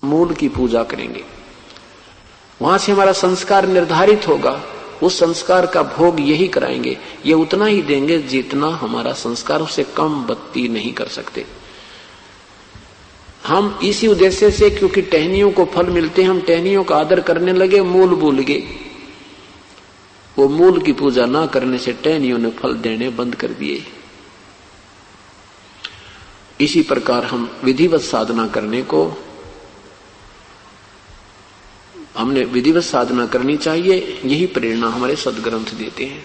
मूल की पूजा करेंगे, वहां से हमारा संस्कार निर्धारित होगा, उस संस्कार का भोग यही कराएंगे। ये उतना ही देंगे जितना हमारा संस्कार, उससे कम बत्ती नहीं कर सकते। हम इसी उद्देश्य से, क्योंकि टहनियों को फल मिलते हैं, हम टहनियों का आदर करने लगे, मूल भूल गए। वो मूल की पूजा ना करने से टहनियों ने फल देने बंद कर दिए। इसी प्रकार हम विधिवत साधना करने को, हमने विधिवत साधना करनी चाहिए, यही प्रेरणा हमारे सदग्रंथ देते हैं।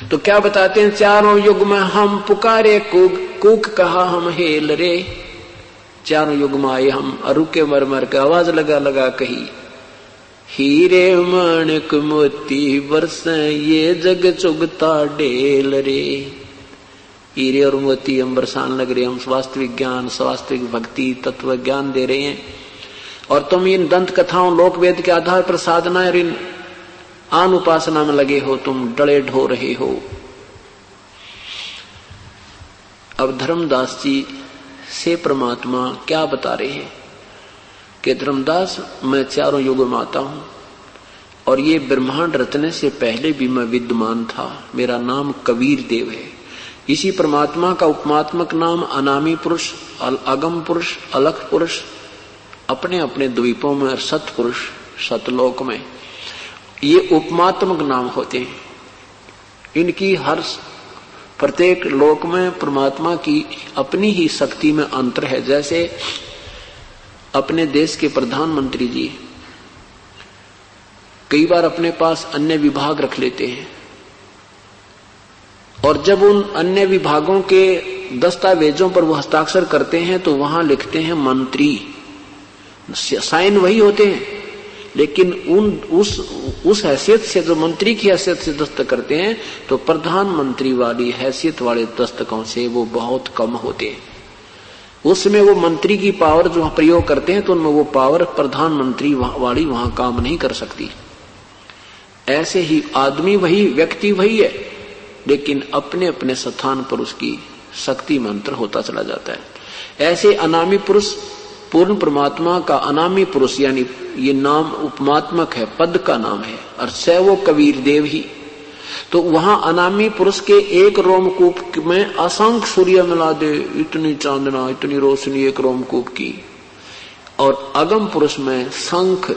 तो क्या बताते हैं, चारों युग में हम पुकारे कूक कहा हम हेल रे। चारों युग में आए हम, रुके मर मर के आवाज लगा लगा कही, हीरे माणिक मोती बरसे ये जग चुगता डेल रे। हीरे और मोती हम बरसान लग रहे, हम वास्तविक ज्ञान, वास्तविक भक्ति, तत्व ज्ञान दे रहे हैं, और तुम इन दंत कथाओं, लोक वेद के आधार पर साधना और इन आन उपासना में लगे हो, तुम डले ढो रहे हो। अब धर्मदास जी से परमात्मा क्या बता रहे हैं कि धर्मदास, मैं चारों युगों में आता हूं और ये ब्रह्मांड रचने से पहले भी मैं विद्यमान था, मेरा नाम कबीर देव है। इसी परमात्मा का उपमात्मक नाम अनामी पुरुष, अगम पुरुष, अलख पुरुष, अपने अपने द्वीपों में, और सतपुरुष सतलोक में, ये उपमात्मक नाम होते हैं। इनकी हर प्रत्येक लोक में परमात्मा की अपनी ही शक्ति में अंतर है। जैसे अपने देश के प्रधानमंत्री जी कई बार अपने पास अन्य विभाग रख लेते हैं, और जब उन अन्य विभागों के दस्तावेजों पर वो हस्ताक्षर करते हैं तो वहां लिखते हैं मंत्री, साइन वही होते हैं, लेकिन उस हैसियत से, जो मंत्री की हैसियत से दस्तक करते हैं, तो प्रधानमंत्री वाली हैसियत वाले दस्तकों से वो बहुत कम होते हैं। उसमें वो मंत्री की पावर जो प्रयोग करते हैं तो उनमें वो पावर प्रधानमंत्री वाली वहां काम नहीं कर सकती। ऐसे ही आदमी वही, व्यक्ति वही है, लेकिन अपने अपने स्थान पर उसकी शक्ति में अंतर होता चला जाता है। ऐसे अनामी पुरुष, पूर्ण परमात्मा का अनामी पुरुष, यानी ये नाम उपमात्मक है, पद का नाम है, और से वो कबीर देव ही। तो वहां अनामी पुरुष के एक रोमकूप में असंख्य सूर्य मिला दे, इतनी चांदना, इतनी रोशनी एक रोमकूप की, और अगम पुरुष में शंख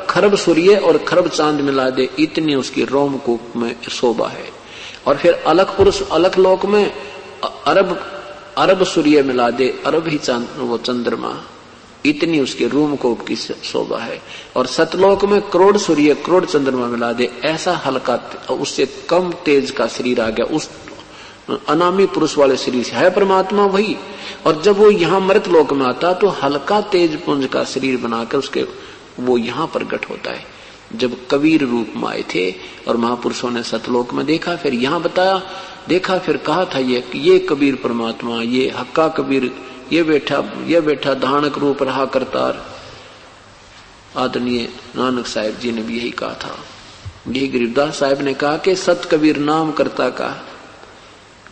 खरब सूर्य और खरब चांद मिला दे, इतनी उसकी रोमकूप में शोभा है। और फिर अलख पुरुष, अलख लोक में अरब सूर्य मिला दे, अरब ही चांद, वो चंद्रमा, इतनी उसके रोमकूप की शोभा है। और सतलोक में करोड़ सूर्य करोड़ चंद्रमा मिला दे, ऐसा हल्का, उससे कम तेज का शरीर आ गया उस अनामी पुरुष वाले शरीर से। है परमात्मा वही, और जब वो यहाँ मृत लोक में आता तो हल्का तेज पुंज का शरीर बनाकर उसके वो यहाँ प्रकट होता है। जब कबीर रूप में आए थे और महापुरुषों ने सतलोक में देखा, फिर यहाँ बताया, देखा, फिर कहा था ये कबीर परमात्मा, ये हक्का कबीर, ये बैठा धानक रूप रहा करतार। आदरणीय नानक साहिब जी ने भी यही कहा था। यही गरीबदास साहिब ने कहा कि सत कबीर नाम करता का,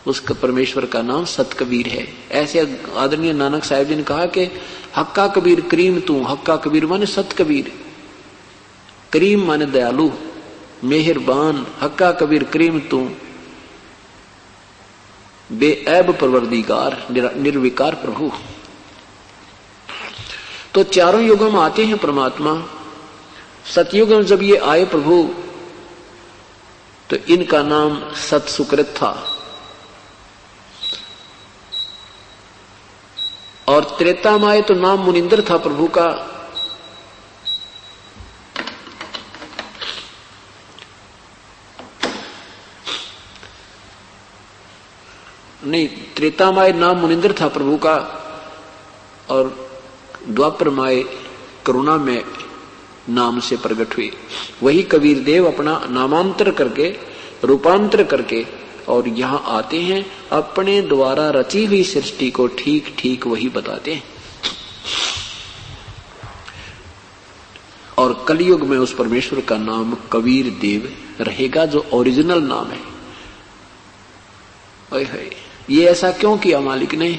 उसका परमेश्वर का नाम सत कबीर है। ऐसे आदरणीय नानक साहिब जी ने कहा कि हक्का कबीर करीम तू, हक्का कबीर माने सत कबीर, करीम माने दयालु मेहरबान, हक्का कबीर करीम तू बेऐब परवरदिगार, निर्विकार प्रभु। तो चारों युगों में आते हैं परमात्मा। सतयुग में जब ये आए प्रभु तो इनका नाम सत सुकृत था, और त्रेता में आए तो नाम मुनिंदर था प्रभु का। नहीं, त्रेता माए नाम मुनिंदर था प्रभु का, और द्वापर माए करुणा में नाम से प्रकट हुए। वही कबीर देव अपना नामांतर करके, रूपांतर करके, और यहाँ आते हैं, अपने द्वारा रची हुई सृष्टि को ठीक ठीक वही बताते हैं। और कलयुग में उस परमेश्वर का नाम कबीर देव रहेगा, जो ओरिजिनल नाम है। ओए होए, ये ऐसा क्यों किया मालिक ने?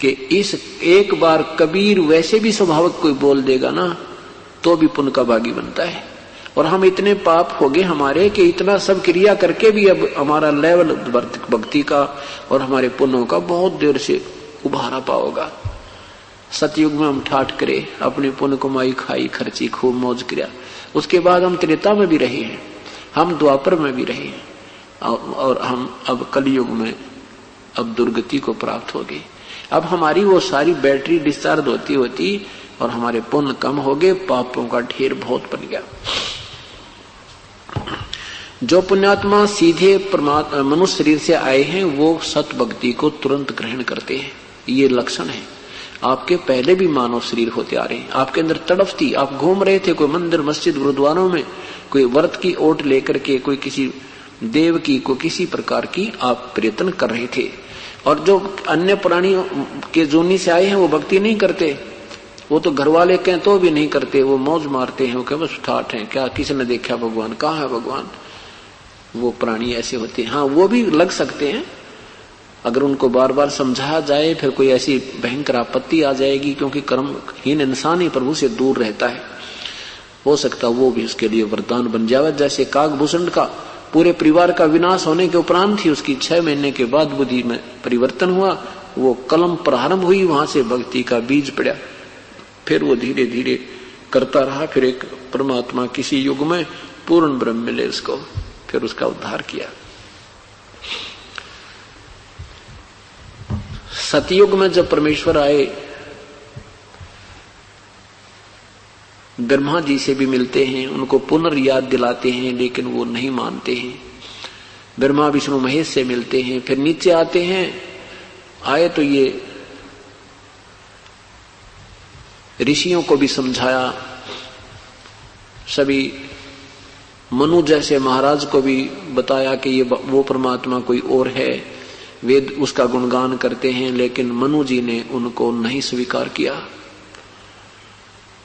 कि इस एक बार कबीर वैसे भी स्वाभाविक कोई बोल देगा ना तो भी पुण्य का भागी बनता है। और हम इतने पाप हो गए हमारे कि इतना सब क्रिया करके भी अब हमारा लेवल भक्ति का और हमारे पुण्यों का बहुत देर से उभारा पाओगा। सतयुग में हम ठाठ करे, अपने पुण्य कमाई खाई खर्ची खूब मौज किया। उसके बाद हम त्रेता में भी रहे हैं, हम द्वापर में भी रहे हैं और हम अब कलयुग में अब दुर्गति को प्राप्त हो गए। अब हमारी वो सारी बैटरी डिस्चार्ज होती होती और हमारे पुण्य कम हो गए, पापों का ढेर बहुत बन गया। जो पुण्यात्मा सीधे मनुष्य शरीर से आए हैं वो सत भक्ति को तुरंत ग्रहण करते हैं। ये लक्षण है। आपके पहले भी मानव शरीर होते आ रहे हैं, आपके अंदर तड़फ थी, आप घूम रहे थे कोई मंदिर मस्जिद गुरुद्वारों में, कोई व्रत की ओट लेकर के, कोई किसी देव की, कोई किसी प्रकार की आप प्रयत्न कर रहे थे। और जो अन्य प्राणियों के जोनी से आए हैं वो भक्ति नहीं करते, वो तो घर वाले कहें तो भी नहीं करते, वो मौज मारते हैं, वो कहें बस ठाठ हैं, क्या किसी ने देखा भगवान, कहाँ है भगवान। वो प्राणी ऐसे होते हैं। हाँ, वो भी लग सकते हैं अगर उनको बार बार समझाया जाए, फिर कोई ऐसी भयंकर आपत्ति आ जाएगी, क्योंकि कर्महीन इंसान ही प्रभु से दूर रहता है। हो सकता वो भी उसके लिए वरदान बन जावे। जैसे काकभूषण का पूरे परिवार का विनाश होने के उपरांत ही उसकी 6 महीने के बाद बुद्धि में परिवर्तन हुआ, वो कलम प्रारंभ हुई, वहां से भक्ति का बीज पड़ा, फिर वो धीरे धीरे करता रहा, फिर एक परमात्मा किसी युग में पूर्ण ब्रह्म मिले उसको, फिर उसका उद्धार किया। सतयुग में जब परमेश्वर आए, ब्रह्मा जी से भी मिलते हैं, उनको पुनर्याद दिलाते हैं, लेकिन वो नहीं मानते हैं। ब्रह्मा विष्णु महेश से मिलते हैं, फिर नीचे आते हैं। आए तो ये ऋषियों को भी समझाया, सभी मनु जैसे महाराज को भी बताया कि ये वो परमात्मा कोई और है। वेद उसका गुणगान करते हैं, लेकिन मनु जी ने उनको नहीं स्वीकार किया।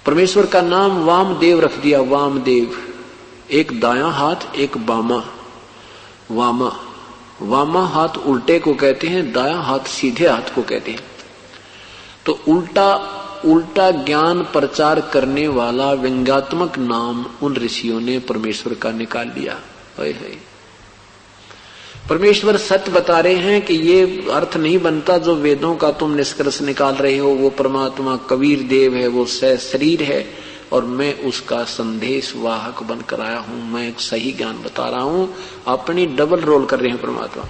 परमेश्वर का नाम वामदेव रख दिया, वामदेव, एक दायां हाथ एक बामा। वामा, वामा हाथ उल्टे को कहते हैं, दायां हाथ सीधे हाथ को कहते हैं। तो उल्टा उल्टा ज्ञान प्रचार करने वाला व्यंग्यात्मक नाम उन ऋषियों ने परमेश्वर का निकाल लिया। परमेश्वर सत्य बता रहे हैं कि ये अर्थ नहीं बनता जो वेदों का तुम निष्कर्ष निकाल रहे हो। वो परमात्मा कबीर देव है, वो शरीर है और मैं उसका संदेश वाहक बनकर आया हूं, मैं सही ज्ञान बता रहा हूं। अपनी डबल रोल कर रहे हैं परमात्मा।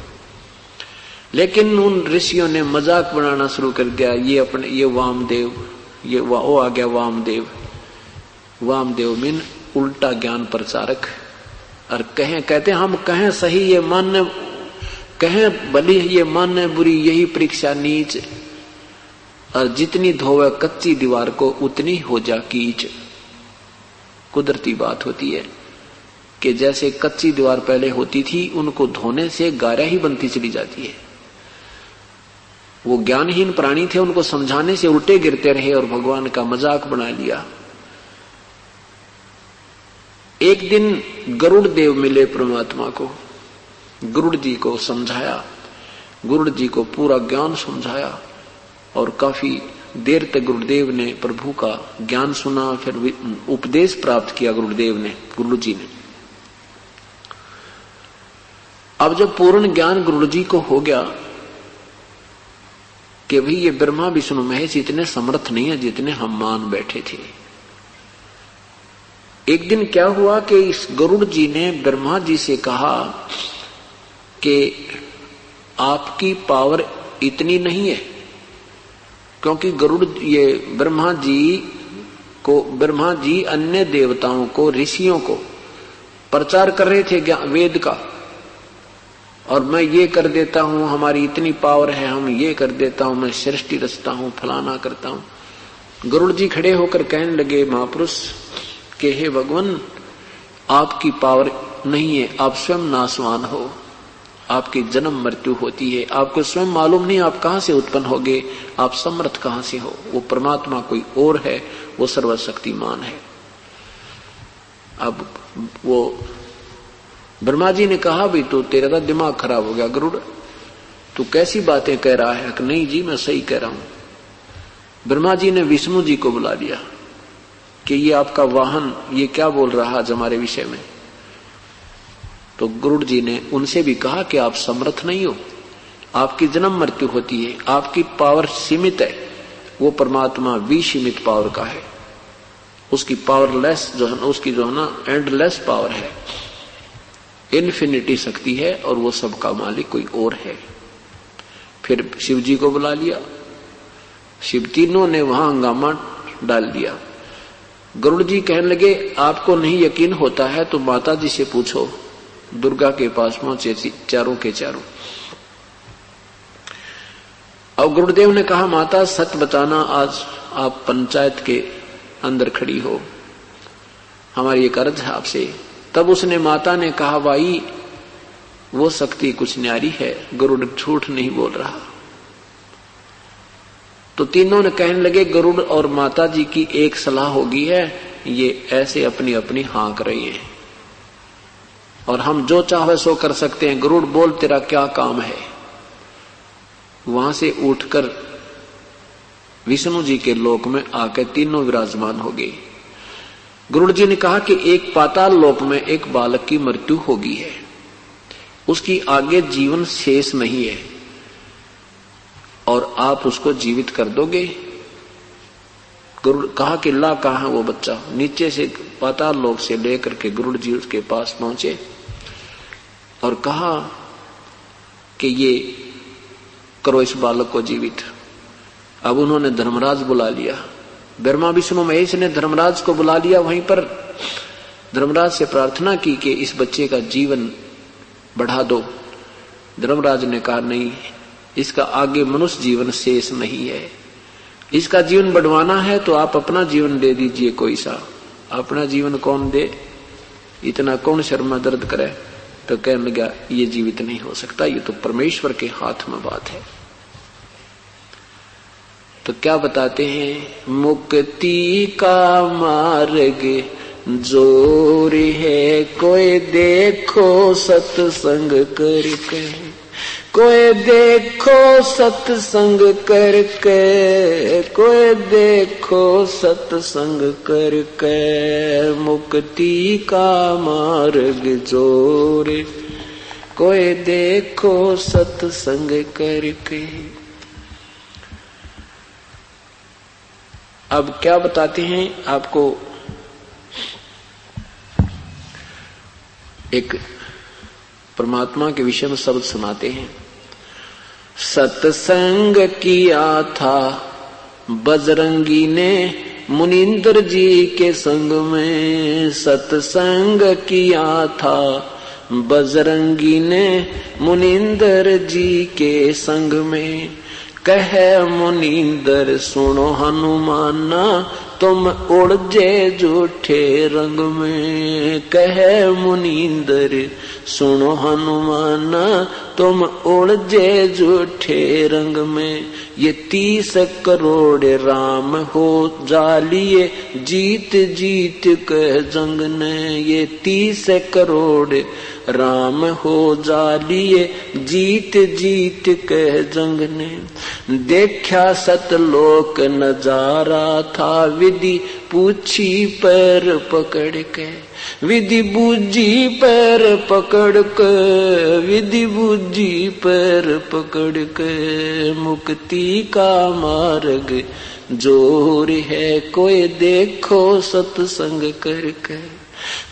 लेकिन उन ऋषियों ने मजाक बनाना शुरू कर दिया, ये वामदेव, ये वो आ गया वामदेव। वामदेव मीन उल्टा ज्ञान प्रचारक। और कहते हम कहें सही ये मान्य, कहें भली ये मान्य बुरी, यही परीक्षा नीच। और जितनी धोवे कच्ची दीवार को उतनी हो जा कीच। कुदरती बात होती है कि जैसे कच्ची दीवार पहले होती थी, उनको धोने से गारा ही बनती चली जाती है। वो ज्ञानहीन प्राणी थे, उनको समझाने से उल्टे गिरते रहे और भगवान का मजाक बना लिया। एक दिन गरुड़ देव मिले परमात्मा को, गरुड़ जी को समझाया, गरुड़ जी को पूरा ज्ञान समझाया और काफी देर तक गुरुदेव ने प्रभु का ज्ञान सुना, फिर उपदेश प्राप्त किया गुरुदेव ने, गुरु जी ने। अब जब पूर्ण ज्ञान गुरु जी को हो गया कि भाई ये ब्रह्मा विष्णु महेश इतने समर्थ नहीं है जितने हम मान बैठे थे। एक दिन क्या हुआ कि इस गरुड़ जी ने ब्रह्मा जी से कहा कि आपकी पावर इतनी नहीं है, क्योंकि गरुड़ ये ब्रह्मा जी अन्य देवताओं को, ऋषियों को प्रचार कर रहे थे वेद का, और मैं ये कर देता हूं, हमारी इतनी पावर है, हम ये कर देता हूं, मैं सृष्टि रचता हूं, फलाना करता हूं। गरुड़ जी खड़े होकर कहने लगे महापुरुष कि हे भगवान, आपकी पावर नहीं है, आप स्वयं नाशवान हो, आपकी जन्म मृत्यु होती है, आपको स्वयं मालूम नहीं आप कहां से उत्पन्न होगे, आप समर्थ कहां से हो। वो परमात्मा कोई और है, वो सर्वशक्तिमान है। अब वो ब्रह्मा जी ने कहा भी तो तेरा दिमाग खराब हो गया गरुड़, तू कैसी बातें कह रहा है। कि नहीं जी मैं सही कह रहा हूं। ब्रह्मा जी ने विष्णु जी को बुला लिया कि ये आपका वाहन ये क्या बोल रहा आज हमारे विषय में। तो गरुड़ जी ने उनसे भी कहा कि आप समर्थ नहीं हो, आपकी जन्म मृत्यु होती है, आपकी पावर सीमित है, वो परमात्मा विसीमित पावर का है, उसकी पावरलेस जो है ना, उसकी जो है ना एंडलेस पावर है, इन्फिनिटी शक्ति है और वो सबका मालिक कोई और है। फिर शिव जी को बुला लिया, शिव तीनों ने वहां हंगामा डाल दिया। गरुड़ जी कहने लगे आपको नहीं यकीन होता है तो माता जी से पूछो। दुर्गा के पास पहुंचे चारों के चारों। और गुरुदेव ने कहा माता सच बताना, आज आप पंचायत के अंदर खड़ी हो, हमारी एक अर्ज है आपसे। तब उसने माता ने कहा भाई वो शक्ति कुछ न्यारी है, गरुड़ झूठ नहीं बोल रहा। तो तीनों ने कहने लगे गरुड़ और माता जी की एक सलाह होगी है, ये ऐसे अपनी अपनी हाँक रही है और हम जो चाहे सो कर सकते हैं। गरुड़ बोल तेरा क्या काम है। वहां से उठकर विष्णु जी के लोक में आकर तीनों विराजमान हो गए। गरुड़ जी ने कहा कि एक पाताल लोक में एक बालक की मृत्यु होगी है, उसकी आगे जीवन शेष नहीं है और आप उसको जीवित कर दोगे। गरुड़ कहा कि ला कहां है वो बच्चा। नीचे से पाताल लोक से लेकर के गरुड़ जी उसके पास पहुंचे और कहा कि ये करो इस बालक को जीवित। अब उन्होंने धर्मराज बुला लिया, ब्रह्मा विष्णु महेश ने धर्मराज को बुला लिया। वहीं पर धर्मराज से प्रार्थना की कि इस बच्चे का जीवन बढ़ा दो। धर्मराज ने कहा नहीं, इसका आगे मनुष्य जीवन शेष नहीं है, इसका जीवन बढ़वाना है तो आप अपना जीवन दे दीजिए कोई सा। अपना जीवन कौन दे, इतना कौन शर्मा दर्द करे। तो कहने लगा ये जीवित नहीं हो सकता, ये तो परमेश्वर के हाथ में बात है। तो क्या बताते हैं, मुक्ति का मार्ग जोर है, कोई देखो सत्संग करके, कोई देखो सत्संग करके, कोई देखो सत्संग करके, मुक्ति का मार्ग जोर, कोई देखो सत्संग करके। अब क्या बताते हैं आपको, एक परमात्मा के विषय में शब्द सुनाते हैं। सत्संग किया था बजरंगी ने मुनींद्र जी के संग में, सत्संग किया था बजरंगी ने मुनींद्र जी के संग में। कहे मुनींद्र सुनो हनुमाना, तुम उड़ जे झूठे रंग में। कहे मुनींद्र सुनो हनुमाना, तुम उड़ जे झूठे रंग में। ये 30 करोड़ राम हो जालिए, जीत जीत के जंग ने। ये 30 करोड़ राम हो जालिए, जीत जीत के जंग ने। देखा सतलोक नजारा था, विधि पूछी पैर पकड़ के, विधि बूझी पैर पकड़ के, विधि बूझी पैर पकड़ के। मुक्ति का मार्ग जोर है, कोई देखो सत्संग करके,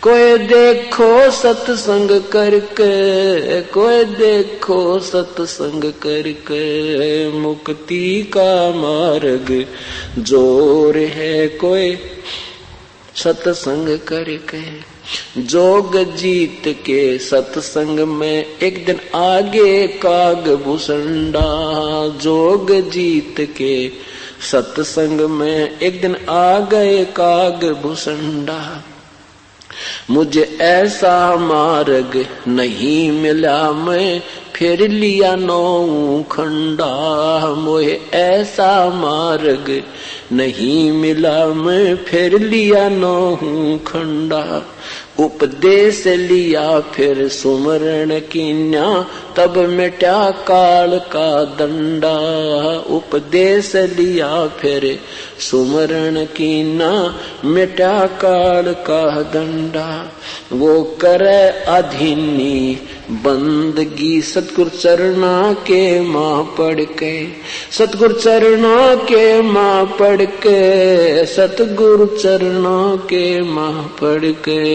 कोई देखो सत्संग करके, कोई देखो सत्संग करके। मुक्ति का मार्ग जोर है, कोई सत्संग करके। जोग जीत के सत्संग में एक दिन आगे काग भूसंडा। जोग जीत के सत्संग में एक दिन आ गए काग भूसंडा। मुझे ऐसा मार्ग नहीं मिला, मैं फिर लिया 9 खंडा। मुझे ऐसा मार्ग नहीं मिला, मैं फिर लिया 9 खंडा। उपदेश लिया फिर सुमरण कीन्या, तब मिटा काल का दंडा। उपदेश लिया फिर सुमरण कीन्या, मिटा काल का दंडा। वो करे अधीनी बंदगी सतगुरु चरणा के माँ पढ़ के, सतगुरु चरणा के माँ पढ़ के, सतगुरु चरणा के माँ पढ़ के।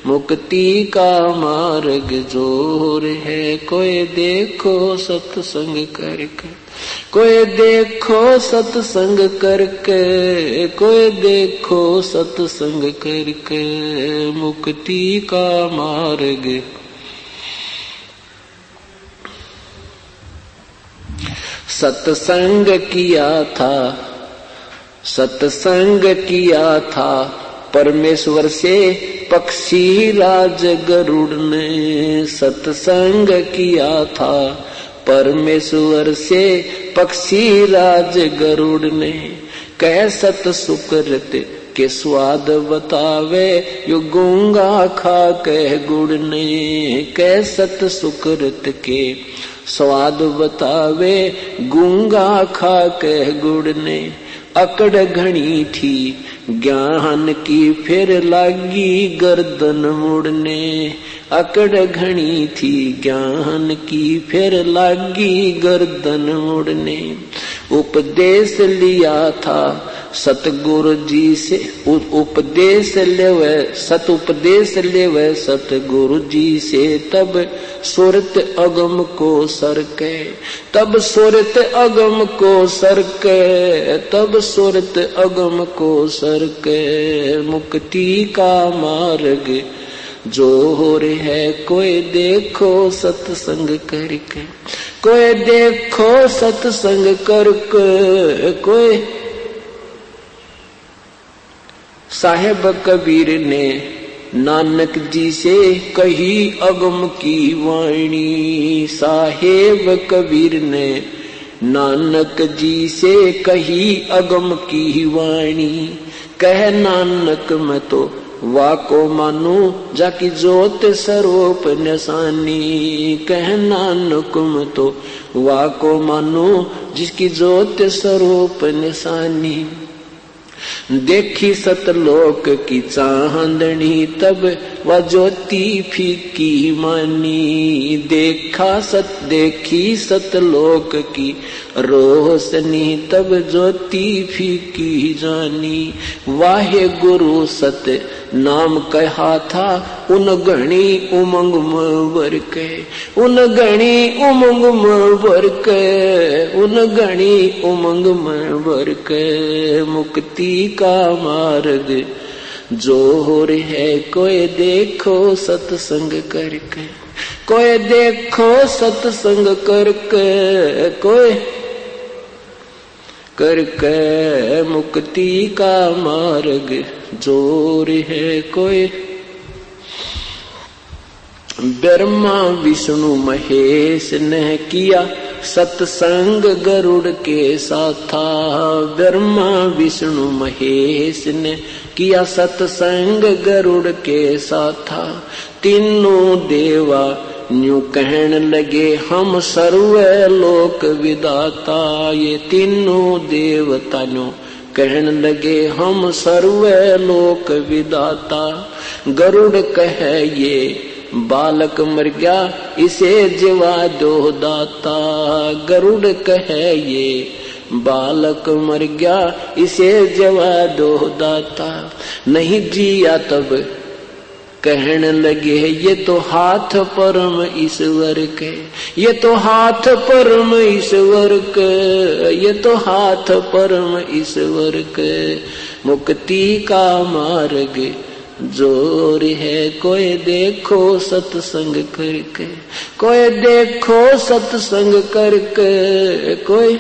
मुक्ति का मार्ग जोर है, कोई देखो सत्संग करके, कोई देखो सत्संग करके, कोई देखो सत्संग करके। मुक्ति का मार्ग सत्संग किया था, सत्संग किया था परमेश्वर से पक्षी राज गरुड़ ने। सत्संग किया था परमेश्वर से पक्षी राज गरुड़ ने। कह सत सुकृत के स्वाद बतावे, यो गूंगा खा कह गुड़ ने। कह सत सुकृत के स्वाद बतावे, गूंगा खा कह गुड़ ने। अकड़ घनी थी ज्ञान की फिर लागी गर्दन मुड़ने। अकड़ घनी थी ज्ञान की फिर लागी गर्दन मुड़ने। उपदेश लिया था सतगुरु जी से, उपदेश लेवे सत उपदेश लेवे सतगुरु जी से। तब सुरत अगम को सरके, तब सुरत अगम को सरके, तब सुरत अगम को सरके। मुक्ति का मार्ग जोर है, कोई देखो सत्संग करके, कोई देखो सत्संग करके। कोई साहेब कबीर ने नानक जी से कही अगम की वाणी। साहेब कबीर ने नानक जी से कही अगम की वाणी। कह नानक मैं तो वाको मानू, जाकी जोत स्वरूप निशानी। कह नानक मैं तो वाको मानू, जिसकी जोत स्वरूप निशानी। देखी सतलोक की चांदनी, तब वह ज्योति फीकी मानी। देखी सतलोक की रोशनी, तब ज्योति फीकी जानी। वाहे गुरु सत नाम कहा था, उन गणी उमंग में वर के, उन गणी उमंग में वर के, उन गणी उमंग में वर के। मुक्ति का मार्ग जोर है, कोई देखो सत्संग करके, कोई देखो सत्संग करके, कोई करके। मुक्ति का मार्ग जोर है, कोई। ब्रह्मा विष्णु महेश ने किया सत्संग गरुड़ के साथा। ब्रह्मा विष्णु महेश ने किया सत्संग गरुड़ के साथा। तीनों देवा न्यू कहन लगे, हम सर्व लोक विदाता। ये तीनों देवता न्यू कहन लगे, हम सर्व लोक विदाता। गरुड़ कहे ये बालक मर गया, इसे जीवा दो दाता। गरुड़ कहे ये बालक मर गया, इसे जीवा दो दाता। नहीं जिया तब कहन लगे, ये तो हाथ परम ईश्वर के, ये तो हाथ परम ईश्वर के, ये तो हाथ परम ईश्वर के। मुक्ति का मार्ग जोर है, कोई देखो सत्संग करके, कोई देखो सत्संग करके, कोई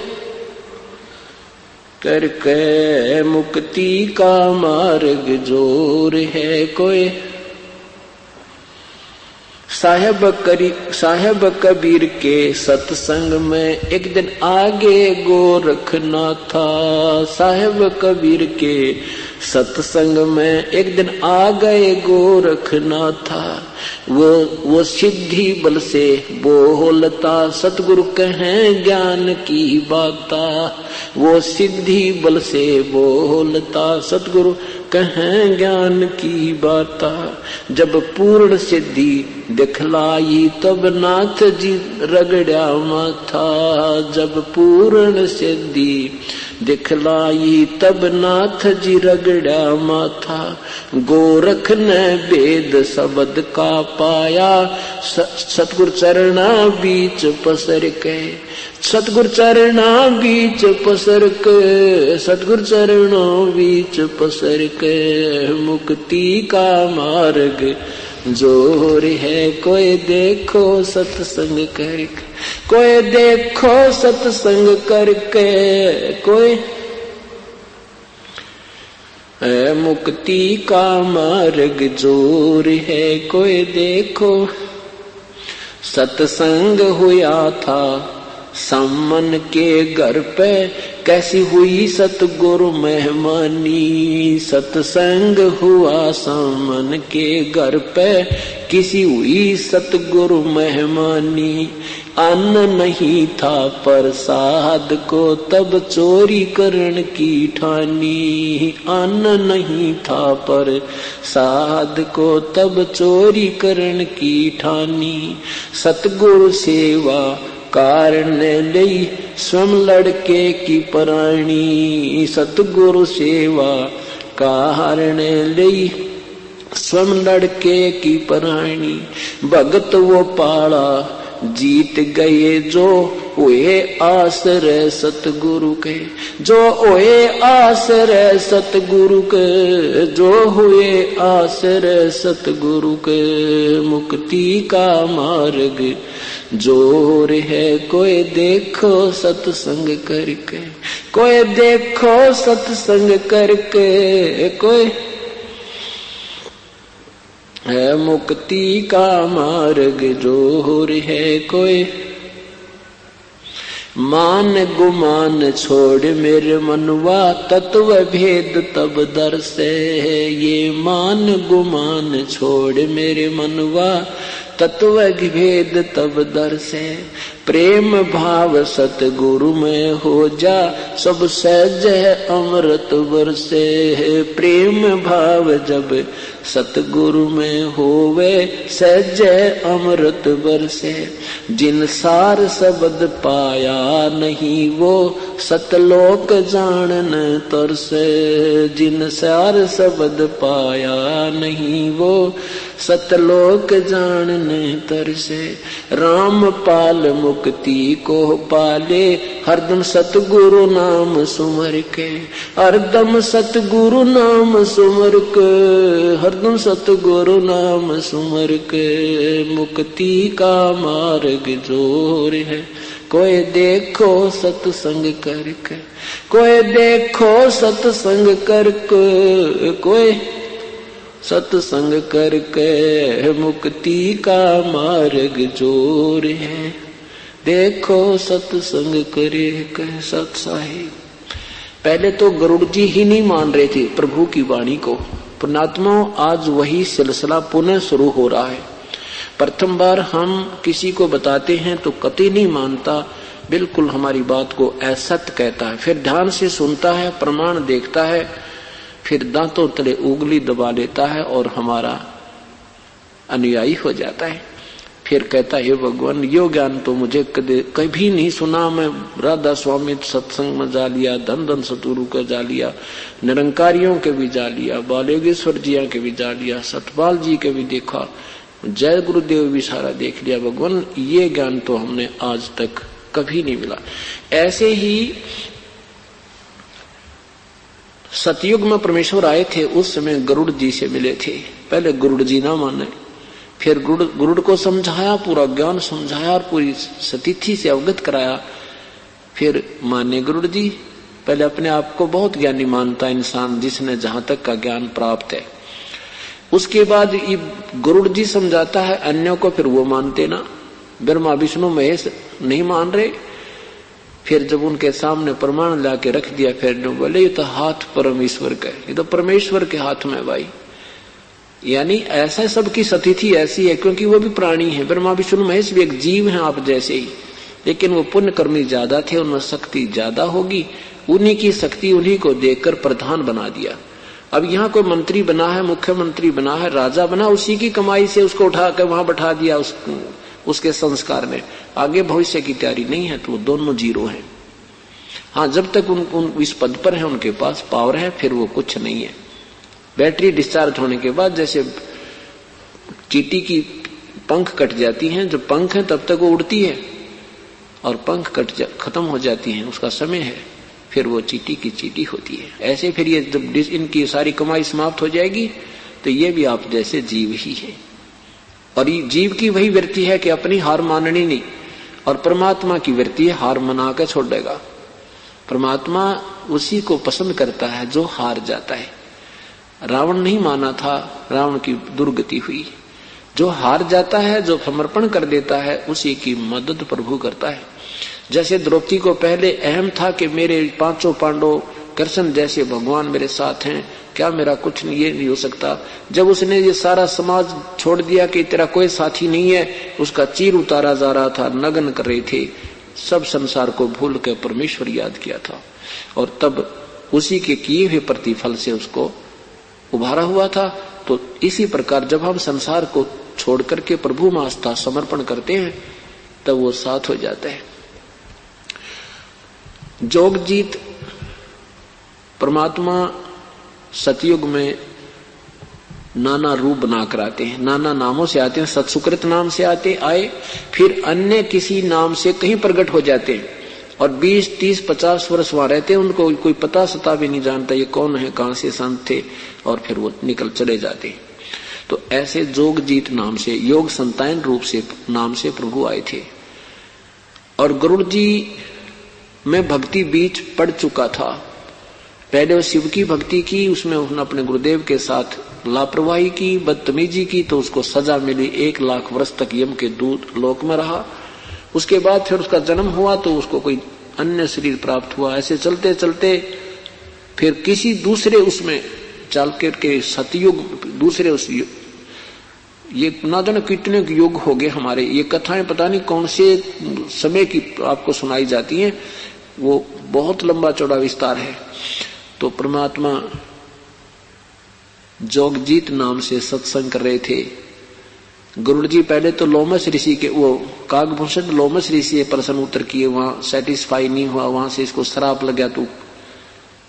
करके। मुक्ति का मार्ग जोर है, कोई। साहेब कबीर के सत्संग में एक दिन आगे गोरखनाथ था। साहेब कबीर के सत्संग में एक दिन आ गए गोरखनाथा, वो सिद्धि बल से बोलता, सतगुरु कहें ज्ञान की बाता। वो सिद्धि बल से बोलता, सतगुरु कहें ज्ञान की बाता। जब पूर्ण सिद्धि दिखलाई तब नाथ जी रगड़ा माथा। जब पूर्ण सिद्धि दिखलाई तब नाथ जी रगड़ा माथा। गोरख ने वेद शब्द का पाया, सतगुरु चरणा बीच पसर के। सतगुरु चरणा बीच पसर के, सतगुरु चरणा बीच पसर के। मुक्ति का मार्ग जोर है, कोई देखो सत्संग करके, कोई देखो सत्संग करके। कोई मुक्ति का मार्ग जोर है, कोई देखो। सत्संग हुआ था सामन के घर पे, कैसी हुई सतगुरु मेहमानी। सत्संग हुआ सामन के घर पे, किसी हुई सतगुरु मेहमानी। अन्न नहीं था प्रसाद को तब चोरी करन की ठानी। अन्न नहीं था प्रसाद को तब चोरी करन की ठानी। सतगुरु सेवा कारण लई स्वयं लड़के की प्राणी। सतगुरु सेवा कारण लई स्वयं लड़के की प्राणी। भगत वो पाला जीत गए जो हुए आश्रय सतगुरु के। जो हुए आश्रय सतगुरु के, जो हुए आश्रय सतगुरु के। मुक्ति का मार्ग जोर है, कोई देखो सत्संग करके, कोई देखो सत्संग करके। कोई है मुक्ति का मार्ग जोर है, कोई। मान गुमान छोड़ मेरे मनवा, तत्व भेद तब दर्शे। ये मान गुमान छोड़ मेरे मनवा, तत्व भेद तब दर्शे। प्रेम भाव सतगुरु में हो जा, सब सहज है अमृत बरसे। प्रेम भाव जब सतगुरु में होवे, सहज है अमृत बरसे। जिन सार शब्द पाया नहीं वो, सतलोक जानन तरसे। जिन सार शब्द पाया नहीं वो, सतलोक जानन तरसे। राम पाल मुक्ति को पाले, हरदम सतगुरु नाम सुमर के। हरदम सतगुरु नाम सुमर के, हरदम सतगुरु नाम सुमर के। मुक्ति का मार्ग जोर है, कोई देखो सत्संग करके, कोई देखो सत्संग करके। कोई सत्संग करके मुक्ति का मार्ग जोर है, देखो सत्संग करे कह सत्साही। पहले तो गरुड़ जी ही नहीं मान रहे थे प्रभु की वाणी को। पुण्यात्मा, आज वही सिलसिला पुनः शुरू हो रहा है। प्रथम बार हम किसी को बताते हैं तो कतई नहीं मानता, बिल्कुल हमारी बात को असत्य कहता है। फिर ध्यान से सुनता है, प्रमाण देखता है, फिर दांतों तले उंगली दबा लेता है और हमारा अनुयायी हो जाता है। फिर कहता है, भगवान यो ज्ञान तो मुझे कभी नहीं सुना। मैं राधा स्वामी सत्संग में जा लिया, धन धन सतगुरु का जा लिया, निरंकारियों के भी जा लिया, बालेश्वर जिया के भी जा लिया, सतपाल जी के भी देखा, जय गुरुदेव भी सारा देख लिया। भगवान ये ज्ञान तो हमने आज तक कभी नहीं मिला। ऐसे ही सतयुग में परमेश्वर आए थे, उस समय गरुड़ जी से मिले थे। पहले गरुड़ जी ना माने, फिर गरुड़ को समझाया, पूरा ज्ञान समझाया और पूरी सतिथि से अवगत कराया, फिर माने गरुड़ जी। पहले अपने आप को बहुत ज्ञानी मानता इंसान, जिसने जहां तक का ज्ञान प्राप्त है। उसके बाद गरुड़ जी समझाता है अन्यों को, फिर वो मानते ना। ब्रह्मा विष्णु महेश नहीं मान रहे, फिर जब उनके सामने प्रमाण लाके रख दिया, फिर बोले ये तो हाथ परमेश्वर का है, ये तो परमेश्वर के हाथ में भाई। यानी ऐसा सबकी स्थिति ऐसी है, क्योंकि वो भी प्राणी है, ब्रह्मा विष्णु महेश भी एक जीव है आप जैसे ही, लेकिन वो पुण्य कर्मी ज्यादा थे, उनमें शक्ति ज्यादा होगी, उन्हीं की शक्ति उन्हीं को देखकर प्रधान बना दिया। अब यहाँ कोई मंत्री बना है, मुख्यमंत्री बना है, राजा बना, उसी की कमाई से उसको उठा कर वहां बैठा दिया, उसके संस्कार में आगे भविष्य की तैयारी नहीं है, तो वो दोनों जीरो हैं। हाँ, जब तक उन इस पद पर है, उनके पास पावर है, फिर वो कुछ नहीं है। बैटरी डिस्चार्ज होने के बाद जैसे चींटी की पंख कट जाती हैं, जो पंख है तब तक वो उड़ती है, और पंख खत्म हो जाती हैं, उसका समय है, फिर वो चींटी की चींटी होती है। ऐसे फिर ये जब इनकी सारी कमाई समाप्त हो जाएगी, तो ये भी आप जैसे जीव ही है। और ये जीव की वही वृत्ति है कि अपनी हार माननी नहीं, और परमात्मा की वृत्ति है हार मना कर छोड़ देगा। परमात्मा उसी को पसंद करता है जो हार जाता है। रावण नहीं माना था, रावण की दुर्गति हुई। जो हार जाता है, जो समर्पण कर देता है, उसी की मदद प्रभु करता है। जैसे द्रौपदी को पहले अहम था कि मेरे पांचों पांडव कृष्ण जैसे भगवान मेरे साथ हैं, क्या मेरा कुछ नहीं, ये नहीं हो सकता। जब उसने ये सारा समाज छोड़ दिया कि तेरा कोई साथी नहीं है, उसका चीर उतारा जा रहा था, नग्न कर रहे थे, सब संसार को भूल कर परमेश्वर याद किया था, और तब उसी के किए हुए प्रतिफल से उसको उभारा हुआ था। तो इसी प्रकार जब हम संसार को छोड़ करके प्रभु में आस्था समर्पण करते हैं, तब वो साथ हो जाता है। जोगजीत परमात्मा सतयुग में नाना रूप बनाकर आते हैं, नाना नामों से आते हैं, सत्सुकृत नाम से आए, फिर अन्य किसी नाम से कहीं प्रकट हो जाते हैं, और 20, 30, 50 वर्ष वहां रहते हैं, उनको कोई पता सता भी नहीं जानता ये कौन है, कहां से संत थे, और फिर वो निकल चले जाते हैं। तो ऐसे जोगजीत नाम से, योग संतान रूप से नाम से प्रभु आए थे। और गरुड़ जी में भक्ति बीच पड़ चुका था। पहले वो शिव की भक्ति की, उसमें उसने अपने गुरुदेव के साथ लापरवाही की, बदतमीजी की, तो उसको सजा मिली, 1 लाख वर्ष तक यम के दूत लोक में रहा। उसके बाद फिर उसका जन्म हुआ, तो उसको कोई अन्य शरीर प्राप्त हुआ। ऐसे चलते चलते फिर किसी दूसरे उसमें चल करके सतयुग, दूसरे उस ये ना जाने कितने युग हो गए हमारे। ये कथाएं पता नहीं कौन से समय की आपको सुनाई जाती हैं, वो बहुत लंबा चौड़ा विस्तार है। तो परमात्मा जोगजीत नाम से सत्संग कर रहे थे। गरुड़ जी पहले तो लोमस ऋषि के, वो कागभूषण लोमस ऋषि प्रश्न उत्तर किए, वहां सेटिस्फाई नहीं हुआ, वहां से इसको श्राप लग गया, तो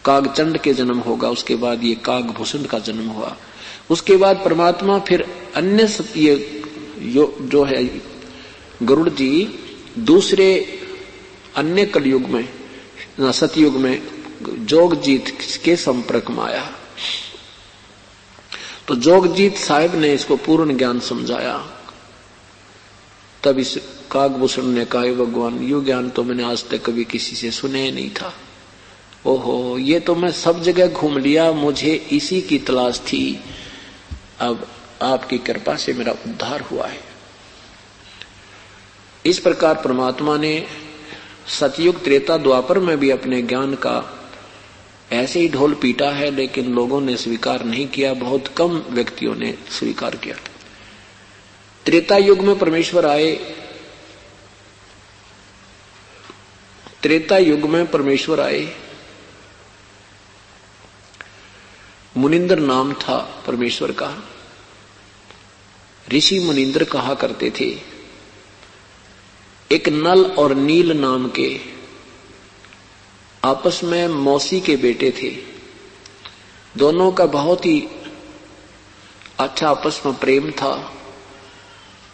कागचंड के जन्म होगा। उसके बाद ये कागभूषण का जन्म हुआ। उसके बाद परमात्मा फिर अन्य ये जो है गरुड़ जी दूसरे अन्य कलयुग में, सतयुग में जोगजीत के संपर्क में आया। तो जोगजीत साहिब ने इसको पूर्ण ज्ञान समझाया। तब इस कागभूषण ने कहा, भगवान ये ज्ञान तो मैंने आज तक कभी किसी से सुने ही नहीं था। ओहो, ये तो मैं सब जगह घूम लिया, मुझे इसी की तलाश थी। अब आपकी कृपा से मेरा उद्धार हुआ है। इस प्रकार परमात्मा ने सतयुग, त्रेता, द्वापर में भी अपने ज्ञान का ऐसे ही ढोल पीटा है, लेकिन लोगों ने स्वीकार नहीं किया, बहुत कम व्यक्तियों ने स्वीकार किया। त्रेता युग में परमेश्वर आए। त्रेता युग में परमेश्वर आए। मुनिंद्र नाम था परमेश्वर का। ऋषि मुनिंद्र कहा करते थे। एक नल और नील नाम के आपस में मौसी के बेटे थे। दोनों का बहुत ही अच्छा आपस में प्रेम था।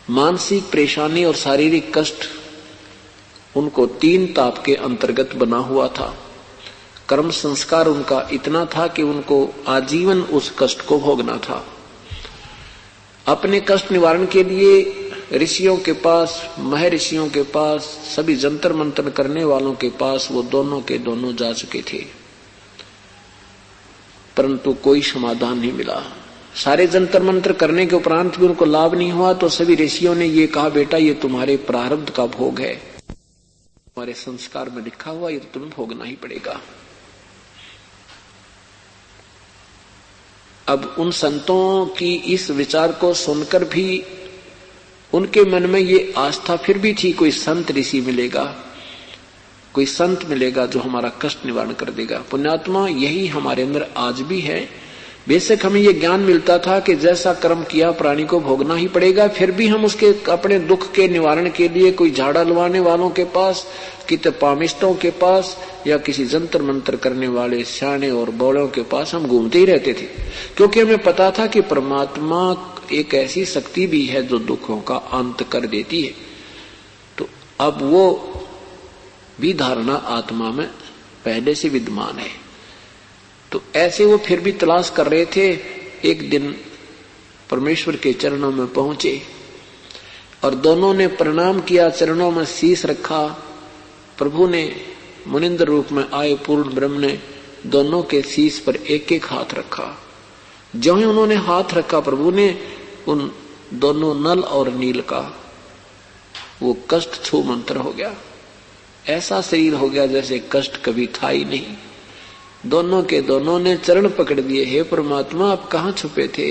मानसिक परेशानी और शारीरिक कष्ट उनको 3 ताप के अंतर्गत बना हुआ था। कर्म संस्कार उनका इतना था कि उनको आजीवन उस कष्ट को भोगना था। अपने कष्ट निवारण के लिए ऋषियों के पास, महर्षियों के पास, सभी जंतर मंतर करने वालों के पास वो दोनों के दोनों जा चुके थे, परंतु कोई समाधान नहीं मिला। सारे जंतर मंत्र करने के उपरांत भी उनको लाभ नहीं हुआ। तो सभी ऋषियों ने ये कहा, बेटा ये तुम्हारे प्रारब्ध का भोग है, हमारे संस्कार में लिखा हुआ, ये तो तुम्हें भोगना ही पड़ेगा। अब उन संतों की इस विचार को सुनकर भी उनके मन में ये आस्था फिर भी थी, कोई संत ऋषि मिलेगा, कोई संत मिलेगा जो हमारा कष्ट निवारण कर देगा। पुण्यात्मा, यही हमारे अंदर आज भी है। बेशक हमें ये ज्ञान मिलता था कि जैसा कर्म किया प्राणी को भोगना ही पड़ेगा, फिर भी हम उसके अपने दुख के निवारण के लिए कोई झाड़ा लवाने वालों के पास, कितने पामिष्टों के पास या किसी जंतर मंत्र करने वाले सियाने और बौड़ों के पास हम घूमते ही रहते थे, क्योंकि हमें पता था कि परमात्मा एक ऐसी शक्ति भी है जो दुखों का अंत कर देती है। तो अब वो भी धारणा आत्मा में पहले से विद्यमान है। तो ऐसे वो फिर भी तलाश कर रहे थे। एक दिन परमेश्वर के चरणों में पहुंचे और दोनों ने प्रणाम किया, चरणों में शीश रखा। प्रभु ने मुनिंद्र रूप में आए पूर्ण ब्रह्म ने दोनों के शीश पर एक एक हाथ रखा। जो ही उन्होंने हाथ रखा, प्रभु ने उन दोनों नल और नील का वो कष्ट छू मंत्र हो गया। ऐसा शरीर हो गया जैसे कष्ट कभी था ही नहीं। दोनों के दोनों ने चरण पकड़ दिए। हे परमात्मा, आप कहाँ छुपे थे?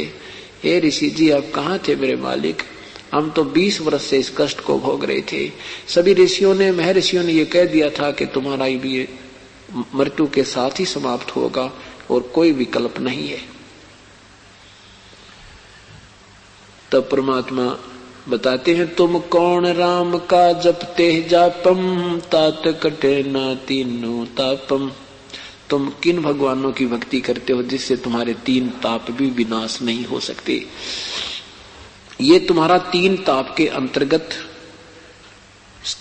हे ऋषि जी, आप कहाँ थे मेरे मालिक? हम तो 20 वर्ष से इस कष्ट को भोग रहे थे। सभी ऋषियों ने, महर्षियों ने ये कह दिया था कि तुम्हारा भी मृत्यु के साथ ही समाप्त होगा और कोई विकल्प नहीं है। तब परमात्मा बताते हैं, तुम कौन राम का जपते जापम, तात कटे ना तीनों तापम। तुम किन भगवानों की भक्ति करते हो जिससे तुम्हारे 3 ताप भी विनाश नहीं हो सकते? ये तुम्हारा 3 ताप के अंतर्गत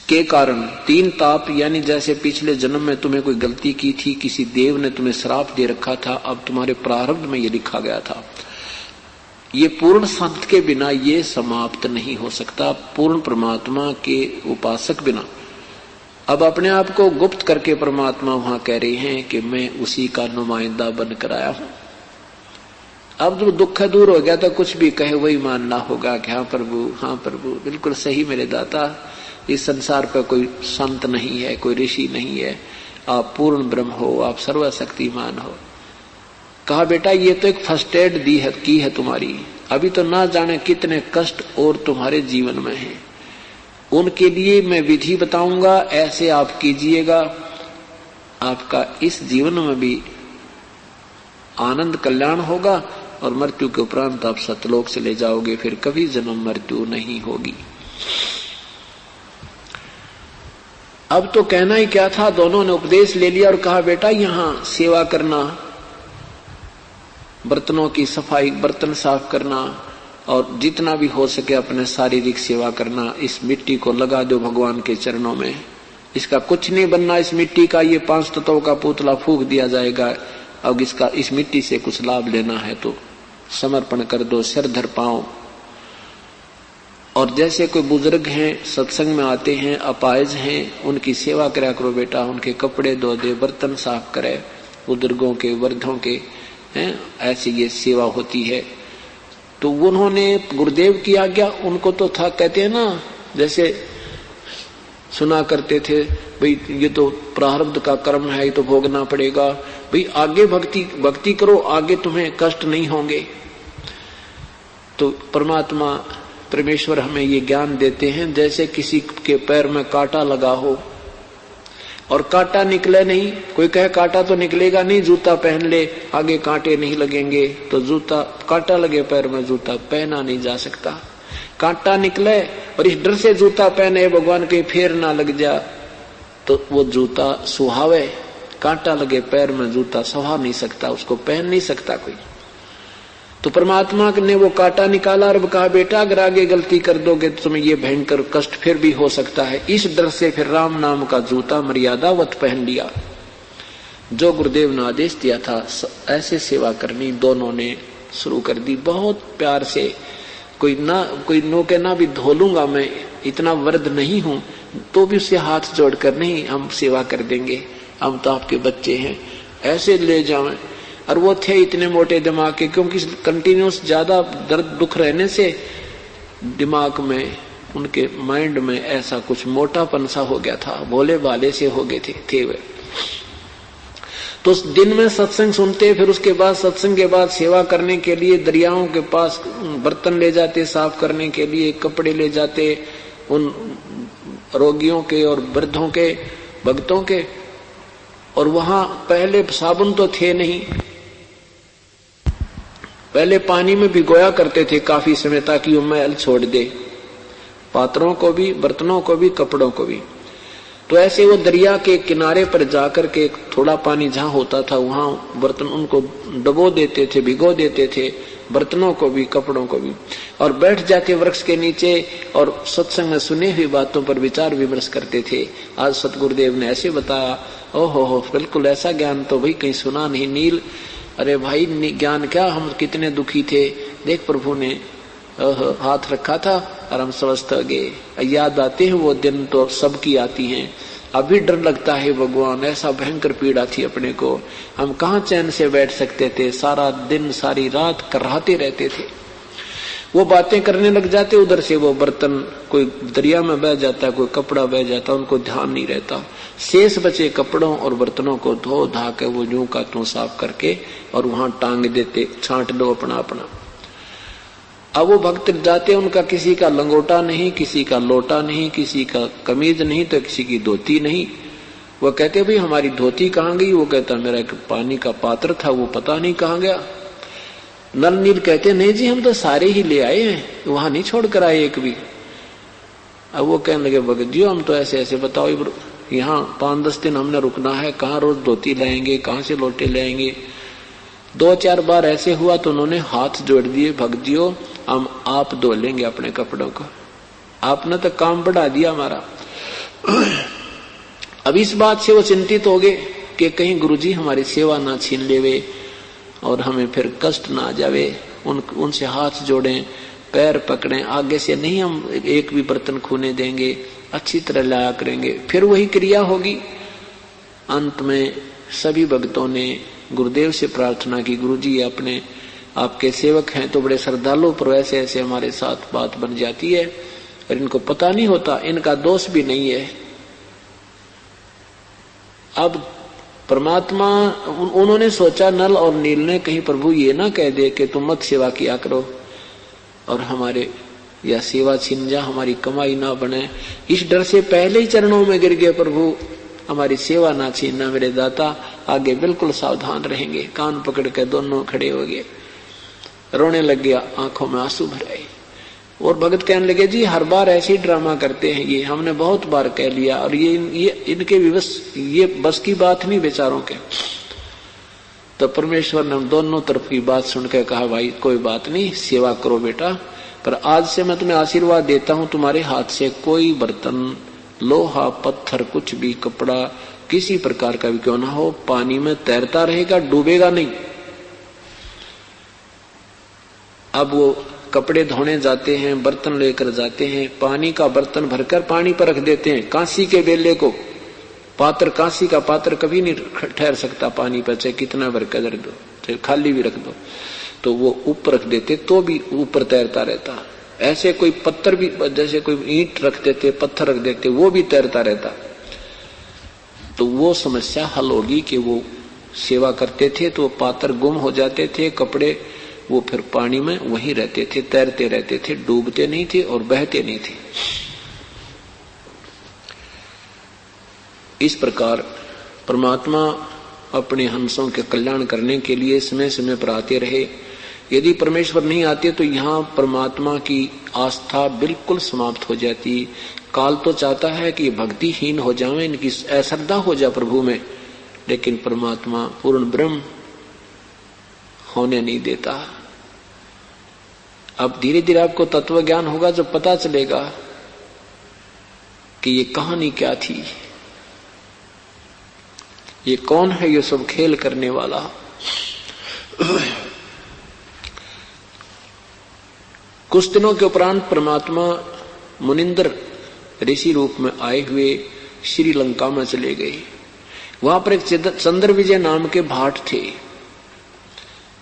के कारण, 3 ताप यानी जैसे पिछले जन्म में तुम्हें कोई गलती की थी, किसी देव ने तुम्हें श्राप दे रखा था, अब तुम्हारे प्रारब्ध में ये लिखा गया था। ये पूर्ण संत के बिना ये समाप्त नहीं हो सकता, पूर्ण परमात्मा के उपासक बिना। अब अपने आप को गुप्त करके परमात्मा वहां कह रहे हैं कि मैं उसी का नुमाइंदा बनकर आया हूं। अब जो दुख दूर हो गया तो कुछ भी कहे वही मानना होगा कि हाँ प्रभु, हाँ प्रभु, बिल्कुल सही मेरे दाता। इस संसार पर कोई संत नहीं है, कोई ऋषि नहीं है, आप पूर्ण ब्रह्म हो, आप सर्वशक्तिमान हो। कहा बेटा ये तो एक फर्स्ट एड की है तुम्हारी, अभी तो ना जाने कितने कष्ट और तुम्हारे जीवन में है। उनके लिए मैं विधि बताऊंगा, ऐसे आप कीजिएगा, आपका इस जीवन में भी आनंद कल्याण होगा और मृत्यु के उपरांत आप सतलोक से ले जाओगे, फिर कभी जन्म मृत्यु नहीं होगी। अब तो कहना ही क्या था, दोनों ने उपदेश ले लिया और कहा बेटा यहाँ सेवा करना, बर्तनों की सफाई, बर्तन साफ करना और जितना भी हो सके अपने शारीरिक सेवा करना। इस मिट्टी को लगा दो भगवान के चरणों में, इसका कुछ नहीं बनना इस मिट्टी का, ये 5 तत्वों का पुतला फूंक दिया जाएगा। अब इसका इस मिट्टी से कुछ लाभ लेना है तो समर्पण कर दो, सिर धर पाओ। और जैसे कोई बुजुर्ग हैं, सत्संग में आते हैं, अपाहिज हैं, उनकी सेवा करा करो बेटा, उनके कपड़े धो दे, बर्तन साफ करे, बुजुर्गों के, वृद्धों के हैं, ऐसी ये सेवा होती है। तो उन्होंने गुरुदेव की आज्ञा, उनको तो था, कहते हैं ना, जैसे सुना करते थे भाई ये तो प्रारब्ध का कर्म है, ये तो भोगना पड़ेगा, भाई आगे भक्ति करो, आगे तुम्हें कष्ट नहीं होंगे। तो परमात्मा परमेश्वर हमें ये ज्ञान देते हैं, जैसे किसी के पैर में कांटा लगा हो और कांटा निकले नहीं, कोई कहे कांटा तो निकलेगा नहीं, जूता पहन ले आगे कांटे नहीं लगेंगे, तो जूता, कांटा लगे पैर में जूता पहना नहीं जा सकता। कांटा निकले और इस डर से जूता पहने भगवान के फेर ना लग जा, तो वो जूता सुहावे। कांटा लगे पैर में जूता सुहा नहीं सकता, उसको पहन नहीं सकता कोई। तो परमात्मा ने वो कांटा निकाला और कहा बेटा अगर आगे गलती कर दोगे तो तुम्हें ये भयंकर कष्ट फिर भी हो सकता है। इस डर से फिर राम नाम का जूता मर्यादावत पहन लिया। जो गुरुदेव ने आदेश दिया था ऐसे सेवा करनी दोनों ने शुरू कर दी, बहुत प्यार से। कोई नोके ना भी धो लूंगा, मैं इतना वृद्ध नहीं हूं, तो भी उससे हाथ जोड़कर नहीं, हम सेवा कर देंगे, हम तो आपके बच्चे हैं, ऐसे ले जाएं। और वो थे इतने मोटे दिमाग के, क्योंकि कंटिन्यूस ज्यादा दर्द दुख रहने से दिमाग में उनके माइंड में ऐसा कुछ मोटापन सा हो गया था, भोले भाले से हो गए थे वे। तो उस दिन में सत्संग सुनते, फिर उसके बाद सत्संग के बाद सेवा करने के लिए दरियाओं के पास बर्तन ले जाते साफ करने के लिए, कपड़े ले जाते उन रोगियों के और वृद्धों के भक्तों के। और वहां पहले साबुन तो थे नहीं, पहले पानी में भिगोया करते थे काफी समय ताकि वो मैल छोड़ दे, पात्रों को भी, बर्तनों को भी, कपड़ों को भी। तो ऐसे वो दरिया के किनारे पर जाकर के थोड़ा पानी जहां होता था वहां बर्तन उनको डबो देते थे, भिगो देते थे, बर्तनों को भी, कपड़ों को भी, और बैठ जाते वृक्ष के नीचे और सत्संग में सुनी हुई बातों पर विचार विमर्श करते थे। आज सतगुरुदेव ने ऐसे बताया, ओहो बिल्कुल ऐसा ज्ञान तो भाई कहीं सुना नहीं। नील, अरे भाई ज्ञान क्या, हम कितने दुखी थे, देख प्रभु ने हाथ रखा था और हम स्वस्थ हो गए। याद आते हैं वो दिन, तो सबकी आती हैं। अभी डर लगता है भगवान, ऐसा भयंकर पीड़ा थी अपने को, हम कहाँ चैन से बैठ सकते थे, सारा दिन सारी रात कराहते रहते थे। वो बातें करने लग जाते, उधर से वो बर्तन कोई दरिया में बह जाता, कोई कपड़ा बह जाता, उनको ध्यान नहीं रहता। शेष बचे कपड़ों और बर्तनों को धो धा के वो यूं का त्यों साफ करके और वहां टांग देते, छांट लो अपना अपना। अब वो भक्त जाते, उनका किसी का लंगोटा नहीं, किसी का लोटा नहीं, किसी का कमीज नहीं, तो किसी की धोती नहीं। वो कहते भाई हमारी धोती कहाँ गई? वो कहता मेरा एक पानी का पात्र था, वो पता नहीं कहाँ गया। नल नील कहते नहीं जी हम तो सारे ही ले आए हैं, वहां नहीं छोड़ कर आए एक भी। अब वो कहने लगे भगत जी हम तो ऐसे ऐसे बताओ, यहाँ 5-10 दिन हमने रुकना है, कहाँ रोज धोती लाएंगे, कहाँ से लोटे लाएंगे। 2-4 बार ऐसे हुआ तो उन्होंने हाथ जोड़ दिए, भगत जी हम आप धो लेंगे अपने कपड़ों को, आपने तो काम बढ़ा दिया हमारा। अब इस बात से वो चिंतित हो गए कि कहीं गुरुजी हमारी सेवा ना छीन लेवे और हमें फिर कष्ट ना आ जावे। उनसे हाथ जोड़ें, पैर पकड़ें, आगे से नहीं हम एक भी बर्तन खूने देंगे, अच्छी तरह लाया करेंगे। फिर वही क्रिया होगी। अंत में सभी भक्तों ने गुरुदेव से प्रार्थना की, गुरुजी अपने आपके सेवक हैं तो बड़े श्रद्धालु, पर ऐसे ऐसे हमारे साथ बात बन जाती है और इनको पता नहीं होता, इनका दोष भी नहीं है। अब परमात्मा, उन्होंने सोचा नल और नील ने कहीं प्रभु ये ना कह दे कि तुम मत सेवा किया करो और हमारे या सेवा छिन जा, हमारी कमाई ना बने। इस डर से पहले ही चरणों में गिर गए, प्रभु हमारी सेवा ना छीनना मेरे दाता, आगे बिल्कुल सावधान रहेंगे। कान पकड़ के दोनों खड़े हो गए, रोने लग गया, आंखों में आंसू भर आए। और भगत कहने लगे जी हर बार ऐसे ही ड्रामा करते हैं, ये हमने बहुत बार कह लिया और ये इनके विवश, ये बस की बात नहीं बेचारों के। तो परमेश्वर ने दोनों तरफ की बात सुनकर कहा भाई कोई बात नहीं, सेवा करो बेटा, पर आज से मैं तुम्हें आशीर्वाद देता हूं, तुम्हारे हाथ से कोई बर्तन, लोहा, पत्थर, कुछ भी, कपड़ा किसी प्रकार का भी क्यों ना हो, पानी में तैरता रहेगा, डूबेगा नहीं। अब वो कपड़े धोने जाते हैं, बर्तन लेकर जाते हैं, पानी का बर्तन भरकर पानी पर रख देते हैं, कांसी के बेले को, पात्र, कांसी का पात्र कभी नहीं ठहर सकता पानी पर, चाहे कितना भर कर रख दो, चाहे खाली भी रख दो, तो वो ऊपर रख देते तो भी ऊपर तैरता रहता। ऐसे कोई पत्थर भी, जैसे कोई ईंट रख देते, पत्थर रख देते, वो भी तैरता रहता। तो वो समस्या हल होगी कि वो सेवा करते थे तो पात्र गुम हो जाते थे, कपड़े वो फिर पानी में वहीं रहते थे, तैरते रहते थे, डूबते नहीं थे और बहते नहीं थे। इस प्रकार परमात्मा अपने हंसों के कल्याण करने के लिए समय समय पर आते रहे। यदि परमेश्वर नहीं आते तो यहाँ परमात्मा की आस्था बिल्कुल समाप्त हो जाती। काल तो चाहता है कि भक्तिहीन हो जाए, इनकी अश्रद्धा हो जाए प्रभु में, लेकिन परमात्मा पूर्ण ब्रह्म होने नहीं देता। अब धीरे धीरे आपको तत्व ज्ञान होगा, जब पता चलेगा कि ये कहानी क्या थी, ये कौन है ये सब खेल करने वाला। कुछ दिनों के उपरांत परमात्मा मुनिंदर ऋषि रूप में आए हुए श्रीलंका में चले गए। वहां पर एक चंद्र विजय नाम के भाट थे।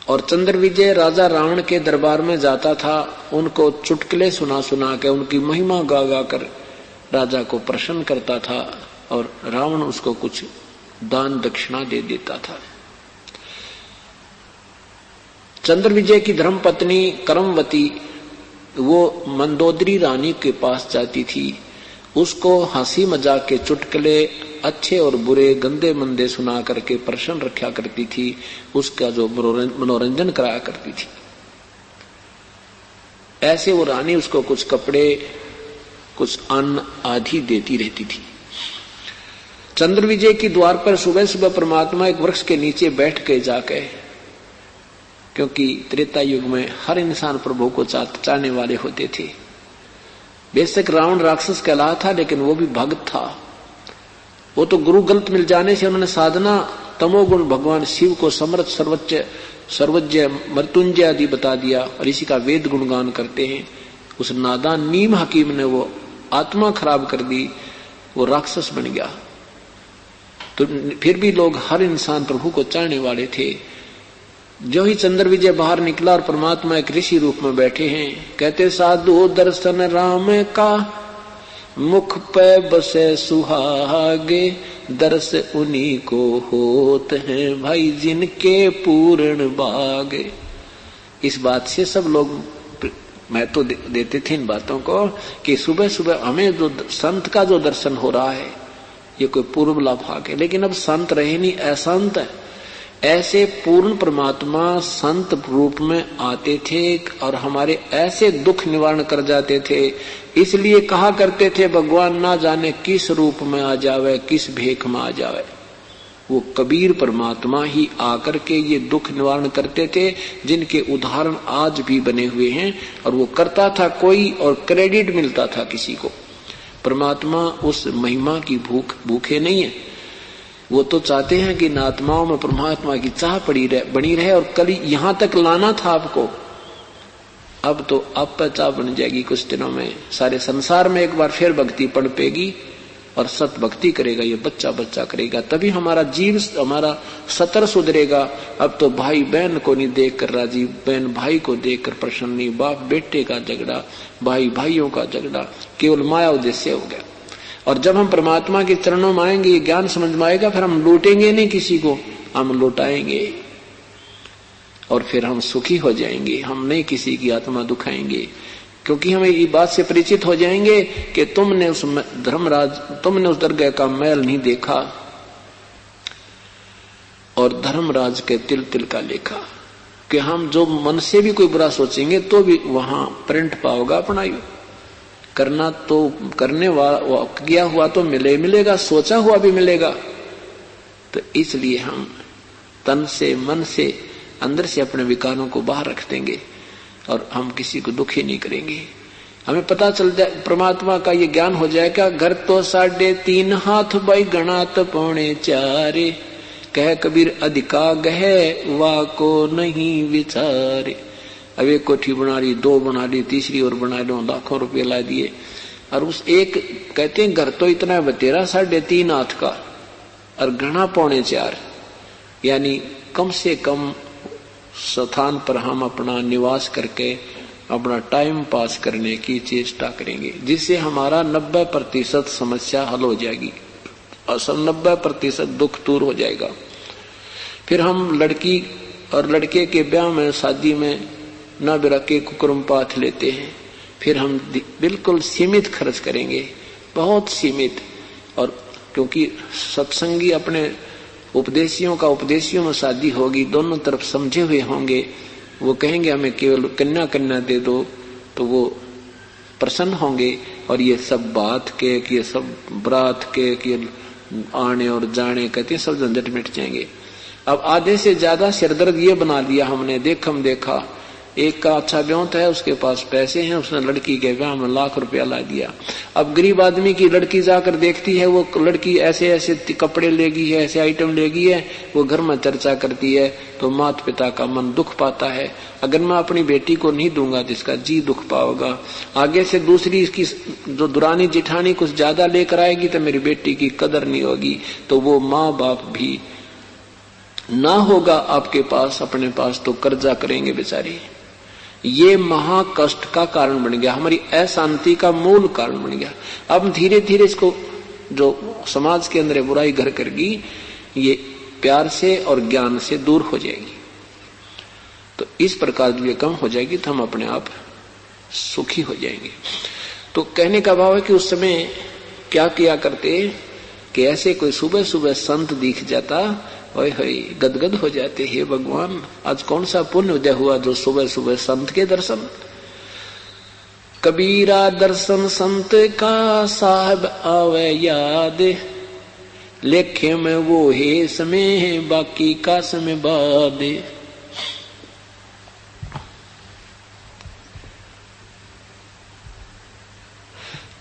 और चंद्र विजय राजा रावण के दरबार में जाता था, उनको चुटकुले सुना सुना के उनकी महिमा गा गा कर राजा को प्रसन्न करता था और रावण उसको कुछ दान दक्षिणा दे देता था। चंद्र विजय की धर्मपत्नी करमवती वो मंदोदरी रानी के पास जाती थी, उसको हंसी मजाक के चुटकुले अच्छे और बुरे गंदे मंदे सुना करके प्रसन्न रखा करती थी, उसका जो मनोरंजन कराया करती थी। ऐसे वो रानी उसको कुछ कपड़े कुछ अन्न आदि देती रहती थी। चंद्र विजय की द्वार पर सुबह सुबह परमात्मा एक वृक्ष के नीचे बैठ के जाके, क्योंकि त्रेता युग में हर इंसान प्रभु को चाहने वाले होते थे। बेशक रावण राक्षस कहला था, लेकिन वो भी भक्त था। वो तो गुरु गलत मिल जाने से उन्होंने साधना तमोगुण भगवान शिव को समर्थ सर्वज्ञ मृत्युंजय आदि बता दिया और इसी का वेद गुणगान करते हैं। उस नादान नीम हकीम ने वो आत्मा खराब कर दी, वो राक्षस बन गया। तो फिर भी लोग हर इंसान प्रभु को चाहने वाले थे। जो ही चंद्र विजय बाहर निकला और परमात्मा एक ऋषि रूप में बैठे हैं, कहते साधु दर्शन राम का मुख पे बसे सुहागे, दर्श उन्हीं को होत हैं भाई जिनके पूर्ण बागे। इस बात से सब लोग महत्व देते थे इन बातों को कि सुबह सुबह हमें जो संत का जो दर्शन हो रहा है ये कोई पूर्व लाभ है। लेकिन अब संत रहे नहीं, असंत है। ऐसे पूर्ण परमात्मा संत रूप में आते थे और हमारे ऐसे दुख निवारण कर जाते थे। इसलिए कहा करते थे भगवान ना जाने किस रूप में आ जावे, किस भेख में आ जावे। वो कबीर परमात्मा ही आकर के ये दुख निवारण करते थे, जिनके उदाहरण आज भी बने हुए हैं। और वो करता था कोई और क्रेडिट मिलता था किसी को। परमात्मा उस महिमा की भूखे नहीं है। वो तो चाहते हैं कि इन आत्माओं में परमात्मा की चाह बनी रहे। और कल यहां तक लाना था आपको, अब तो आप पर चाह बन जाएगी। कुछ दिनों में सारे संसार में एक बार फिर भक्ति पड़पेगी और सत भक्ति करेगा, ये बच्चा बच्चा करेगा, तभी हमारा जीव हमारा सतर सुधरेगा। अब तो भाई बहन को नहीं देख कर राजी, बहन भाई को देख कर प्रसन्न नहीं, बाप बेटे का झगड़ा, भाई भाइयों का झगड़ा, केवल माया उद्देश्य हो गया। और जब हम परमात्मा के चरणों में आएंगे, ये ज्ञान समझ में आएगा, फिर हम लूटेंगे नहीं किसी को, हम लौटाएंगे और फिर हम सुखी हो जाएंगे। हम नहीं किसी की आत्मा दुखाएंगे, क्योंकि हमें ये बात से परिचित हो जाएंगे कि तुमने उस दरगाह का मैल नहीं देखा और धर्मराज के तिल तिल का लेखा। कि हम जो मन से भी कोई बुरा सोचेंगे तो भी वहां प्रिंट पाओगा अपना। करना तो करने वाला किया हुआ तो मिलेगा, सोचा हुआ भी मिलेगा। तो इसलिए हम तन से मन से अंदर से अपने विकारों को बाहर रख देंगे और हम किसी को दुखी नहीं करेंगे। हमें पता चल जाए, परमात्मा का ये ज्ञान हो जाएगा। घर तो 3.5 हाथ भाई गणात 4.25, कह कबीर अधिका गहे वा को नहीं विचारे। अब एक कोठी बना ली, 2 बना ली, तीसरी और बना लो, लाखों रुपये ला दिए। और उस एक कहते हैं घर तो इतना बतेरा 3.5 हाथ का और घना 4.25, यानी कम से कम स्थान पर हम अपना निवास करके अपना टाइम पास करने की चेष्टा करेंगे, जिससे हमारा 90% समस्या हल हो जाएगी और 90% दुख दूर हो जाएगा। फिर हम लड़की और लड़के के ब्याह में, शादी में न बिरके कुकरम पाथ लेते हैं। फिर हम बिल्कुल सीमित खर्च करेंगे, बहुत सीमित। और क्योंकि सत्संगी अपने उपदेशियों में शादी होगी, दोनों तरफ समझे हुए होंगे, वो कहेंगे हमें केवल कन्या दे दो, तो वो प्रसन्न होंगे। और ये सब बात के कि ये सब बरात के कि आने और जाने कहते सब झंझट मिट जाएंगे। अब आधे से ज्यादा सिरदर्द ये बना दिया हमने, देखा एक का अच्छा ब्योंत है, उसके पास पैसे हैं, उसने लड़की के ब्याह में लाख रुपया ला दिया। अब गरीब आदमी की लड़की जाकर देखती है, वो लड़की ऐसे ऐसे कपड़े लेगी है, ऐसे आइटम लेगी है, वो घर में चर्चा करती है, तो माता पिता का मन दुख पाता है। अगर मैं अपनी बेटी को नहीं दूंगा तो इसका जी दुख पाओगा। आगे से दूसरी इसकी जो दुरानी जिठानी कुछ ज्यादा लेकर आएगी तो मेरी बेटी की कदर नहीं होगी। तो वो माँ बाप भी ना होगा आपके पास अपने पास तो कर्जा करेंगे बेचारे। ये महा कष्ट का कारण बन गया, हमारी अशांति का मूल कारण बन गया। अब धीरे धीरे इसको जो समाज के अंदर बुराई घर करेगी, ये प्यार से और ज्ञान से दूर हो जाएगी। तो इस प्रकार जब ये कम हो जाएगी तो हम अपने आप सुखी हो जाएंगे। तो कहने का भाव है कि उस समय क्या किया करते कि ऐसे कोई सुबह सुबह संत दिख जाता, ओए होए गदगद हो जाते, हे भगवान आज कौन सा पुण्य उदय हुआ जो सुबह सुबह संत के दर्शन। कबीरा दर्शन संत का साहब आवे याद, लेखे में वो है समय बाकी का समय बाद।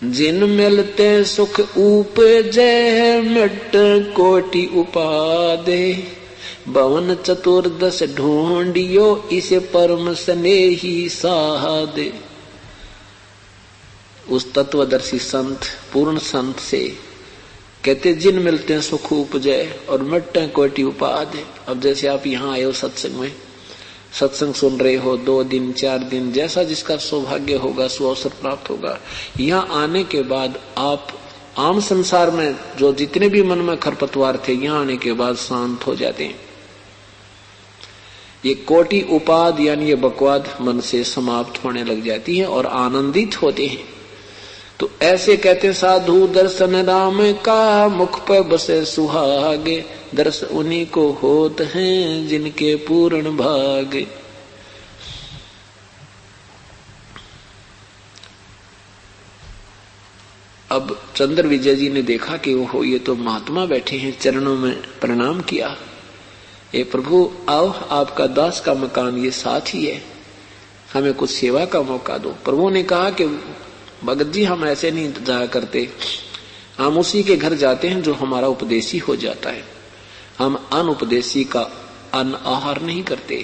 जिन मिलते सुख उपजय मिट कोटि उपादे, भवन चतुर्दश ढूंढियो इसे परम स्नेही साधे। उस तत्वदर्शी संत पूर्ण संत से कहते जिन मिलते हैं सुख उपजय और मिटते कोटि उपादे। अब जैसे आप यहाँ आए हो सत्संग में, सत्संग सुन रहे हो 2 दिन 4 दिन, जैसा जिसका सौभाग्य होगा सुअवसर प्राप्त होगा। यहाँ आने के बाद आप आम संसार में जो जितने भी मन में खरपतवार थे, यहाँ आने के बाद शांत हो जाते हैं। ये कोटि उपाद यानी ये बकवाद मन से समाप्त होने लग जाती है और आनंदित होते हैं। तो ऐसे कहते साधु दर्शन राम का, मुख पर बसे सुहागे, दर्श उन्हीं को होत हैं जिनके पूर्ण भाग। अब चंद्र विजय जी ने देखा कि वो ये तो महात्मा बैठे हैं, चरणों में प्रणाम किया। ए प्रभु आओ, आपका दास का मकान ये साथ ही है, हमें कुछ सेवा का मौका दो। प्रभु ने कहा कि भगत जी हम ऐसे नहीं जाया करते, हम उसी के घर जाते हैं जो हमारा उपदेशी हो जाता है, हम अनुपदेशी का अन्न आहार नहीं करते।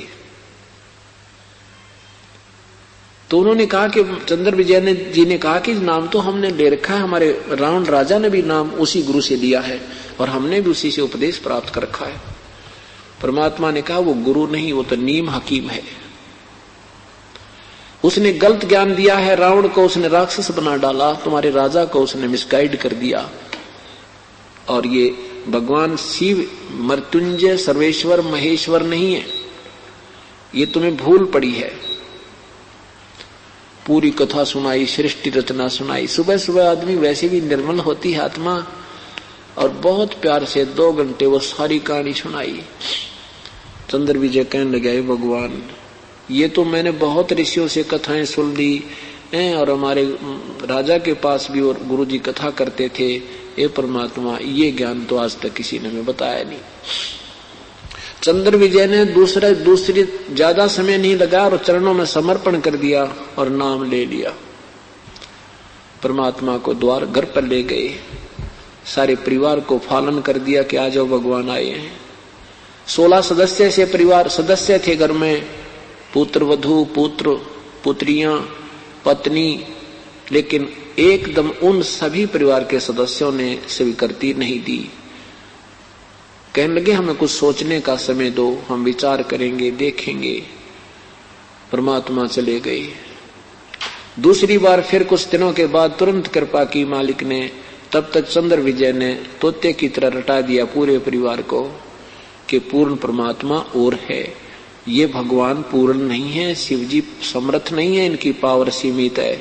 तो उन्होंने कहा कि चंद्र विजय जी ने कहा कि नाम तो हमने ले रखा है, हमारे रावण राजा ने भी नाम उसी गुरु से लिया है और हमने भी उसी से उपदेश प्राप्त कर रखा है। परमात्मा ने कहा वो गुरु नहीं, वो तो नीम हकीम है। उसने गलत ज्ञान दिया है, रावण को उसने राक्षस बना डाला, तुम्हारे राजा को उसने मिसगाइड कर दिया। और ये भगवान शिव मृत्युंजय सर्वेश्वर महेश्वर नहीं है, ये तुम्हें भूल पड़ी है। पूरी कथा सुनाई, सृष्टि रचना सुनाई। सुबह सुबह आदमी वैसे भी निर्मल होती है आत्मा, और बहुत प्यार से 2 घंटे वो सारी कहानी सुनाई। चंद्र विजय कहने लगे भगवान ये तो मैंने बहुत ऋषियों से कथाएं सुन ली और हमारे राजा के पास भी और गुरु जी कथा करते थे, ये परमात्मा ये ज्ञान तो आज तक किसी ने हमें बताया नहीं। चंद्र विजय ने दूसरी ज्यादा समय नहीं लगा और चरणों में समर्पण कर दिया और नाम ले लिया। परमात्मा को द्वार घर पर ले गए, सारे परिवार को पालन कर दिया कि आ जाओ भगवान आए हैं। 16 सदस्य से परिवार सदस्य थे घर में, पुत्र वधू पुत्र पुत्रियां पत्नी, लेकिन एकदम उन सभी परिवार के सदस्यों ने स्वीकृति नहीं दी। कहने लगे हमें कुछ सोचने का समय दो, हम विचार करेंगे देखेंगे। परमात्मा चले गए। दूसरी बार फिर कुछ दिनों के बाद तुरंत कृपा की मालिक ने। तब तक चंद्र विजय ने तोते की तरह रटा दिया पूरे परिवार को कि पूर्ण परमात्मा और है, ये भगवान पूर्ण नहीं है, शिवजी समर्थ नहीं है, इनकी पावर सीमित है।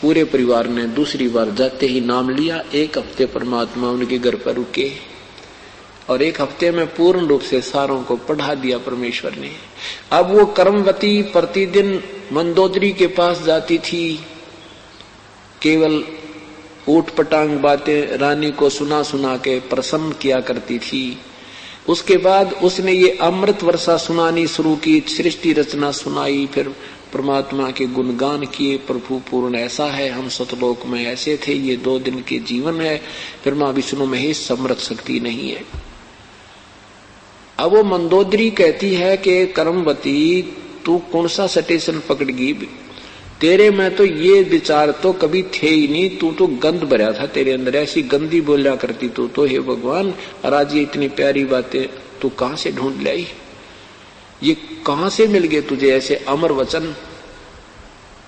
पूरे परिवार ने दूसरी बार जाते ही नाम लिया। 1 हफ्ते परमात्मा उनके घर पर रुके और 1 हफ्ते में पूर्ण रूप से सारों को पढ़ा दिया परमेश्वर ने। अब वो कर्मवती प्रतिदिन मंदोदरी के पास जाती थी, केवल ऊट पटांग बातें रानी को सुना सुना के प्रसन्न किया करती थी। उसके बाद उसने ये अमृत वर्षा सुनानी शुरू की, सृष्टि रचना सुनाई, फिर परमात्मा के गुणगान किए। प्रभु पूर्ण ऐसा है, हम सतलोक में ऐसे थे, ये 2 दिन के जीवन है, फिर मां विष्णु महेश समर्थ शक्ति नहीं है। अब वो मंदोदरी कहती है कि कर्मवती तू कौन सा स्टेशन पकड़गी, तेरे में तो ये विचार तो कभी थे ही नहीं, तू तो गंध भरा था तेरे अंदर, ऐसी गंदी बोलिया करती तू तो। हे भगवान, और आज ये इतनी प्यारी बातें तू कहां से ढूंढ लाई, ये कहां से मिल गए तुझे ऐसे अमर वचन।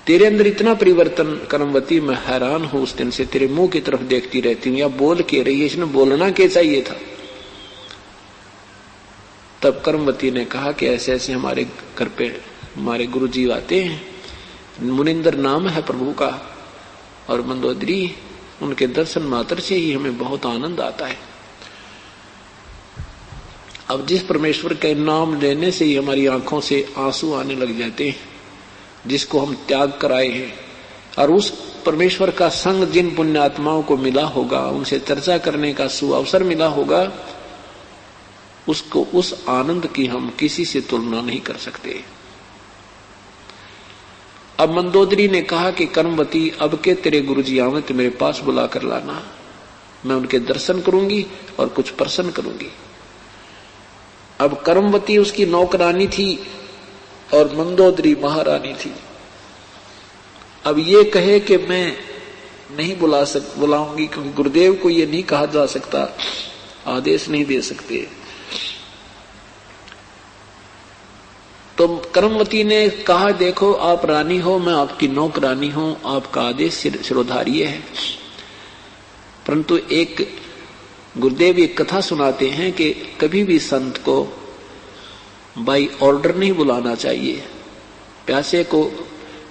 तेरे अंदर इतना परिवर्तन कर्मवती, मैं हैरान हूं। उस दिन से तेरे मुंह की तरफ देखती रहती हूं, या बोल के रही है, इसने बोलना क्या चाहिए था। तब कर्मवती ने कहा कि ऐसे ऐसे हमारे घर पे हमारे गुरुजी आते हैं, मुनिंदर नाम है प्रभु का, और मंदोदरी उनके दर्शन मात्र से ही हमें बहुत आनंद आता है। अब जिस परमेश्वर के नाम लेने से ही हमारी आंखों से आंसू आने लग जाते हैं, जिसको हम त्याग कराए हैं, और उस परमेश्वर का संग जिन पुण्यात्माओं को मिला होगा, उनसे चर्चा करने का सुअवसर मिला होगा, उसको उस आनंद की हम किसी से तुलना नहीं कर सकते। अब मंदोदरी ने कहा कि कर्मवती, अब के तेरे गुरुजी आवे तो मेरे पास बुला कर लाना, मैं उनके दर्शन करूंगी और कुछ प्रसन्न करूंगी। अब कर्मवती उसकी नौकरानी थी और मंदोदरी महारानी थी। अब ये कहे कि मैं नहीं बुलाऊंगी, क्योंकि गुरुदेव को ये नहीं कहा जा सकता, आदेश नहीं दे सकते। तो कर्मवती ने कहा, देखो आप रानी हो, मैं आपकी नौकरानी हूं, आपका आदेश शिरोधार्य है। परंतु एक गुरुदेव एक कथा सुनाते हैं कि कभी भी संत को बाय ऑर्डर नहीं बुलाना चाहिए। प्यासे को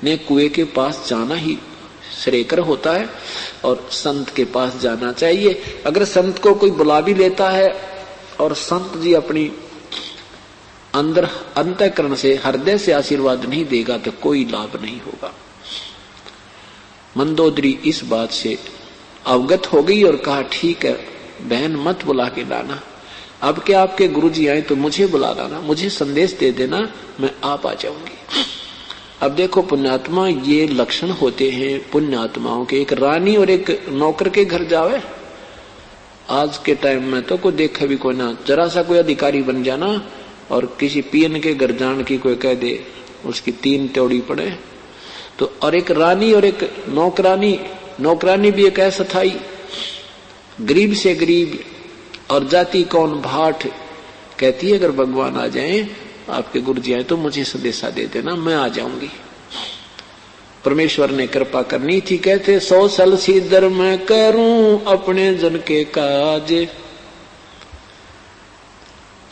ने कुएं के पास जाना ही श्रेयकर होता है और संत के पास जाना चाहिए। अगर संत को कोई बुला भी लेता है और संत जी अपनी अंदर अंतःकरण से हृदय से आशीर्वाद नहीं देगा तो कोई लाभ नहीं होगा। मंदोदरी इस बात से अवगत हो गई और कहा, ठीक है बहन, मत बुला के लाना, अब के आपके गुरुजी आए तो मुझे बुला लाना, मुझे संदेश दे देना, मैं आप आ जाऊंगी। अब देखो पुण्यात्मा, ये लक्षण होते हैं पुण्यात्माओं के। एक रानी और एक नौकर के घर जावे, आज के टाइम में तो कोई देखे भी कोई ना, जरा सा कोई अधिकारी बन जाना और किसी पीएन के घर जान की कोई कह दे, उसकी 3 त्योड़ी पड़े तो। और एक रानी और एक नौकरानी, नौकरानी भी एक ऐसा था ही, गरीब से गरीब और जाति कौन भाट, कहती है अगर भगवान आ जाए, आपके गुरुजी आए तो मुझे संदेशा दे देना, मैं आ जाऊंगी। परमेश्वर ने कृपा करनी थी, कहते 100 साल सीधर मैं करूं अपने जन के काज,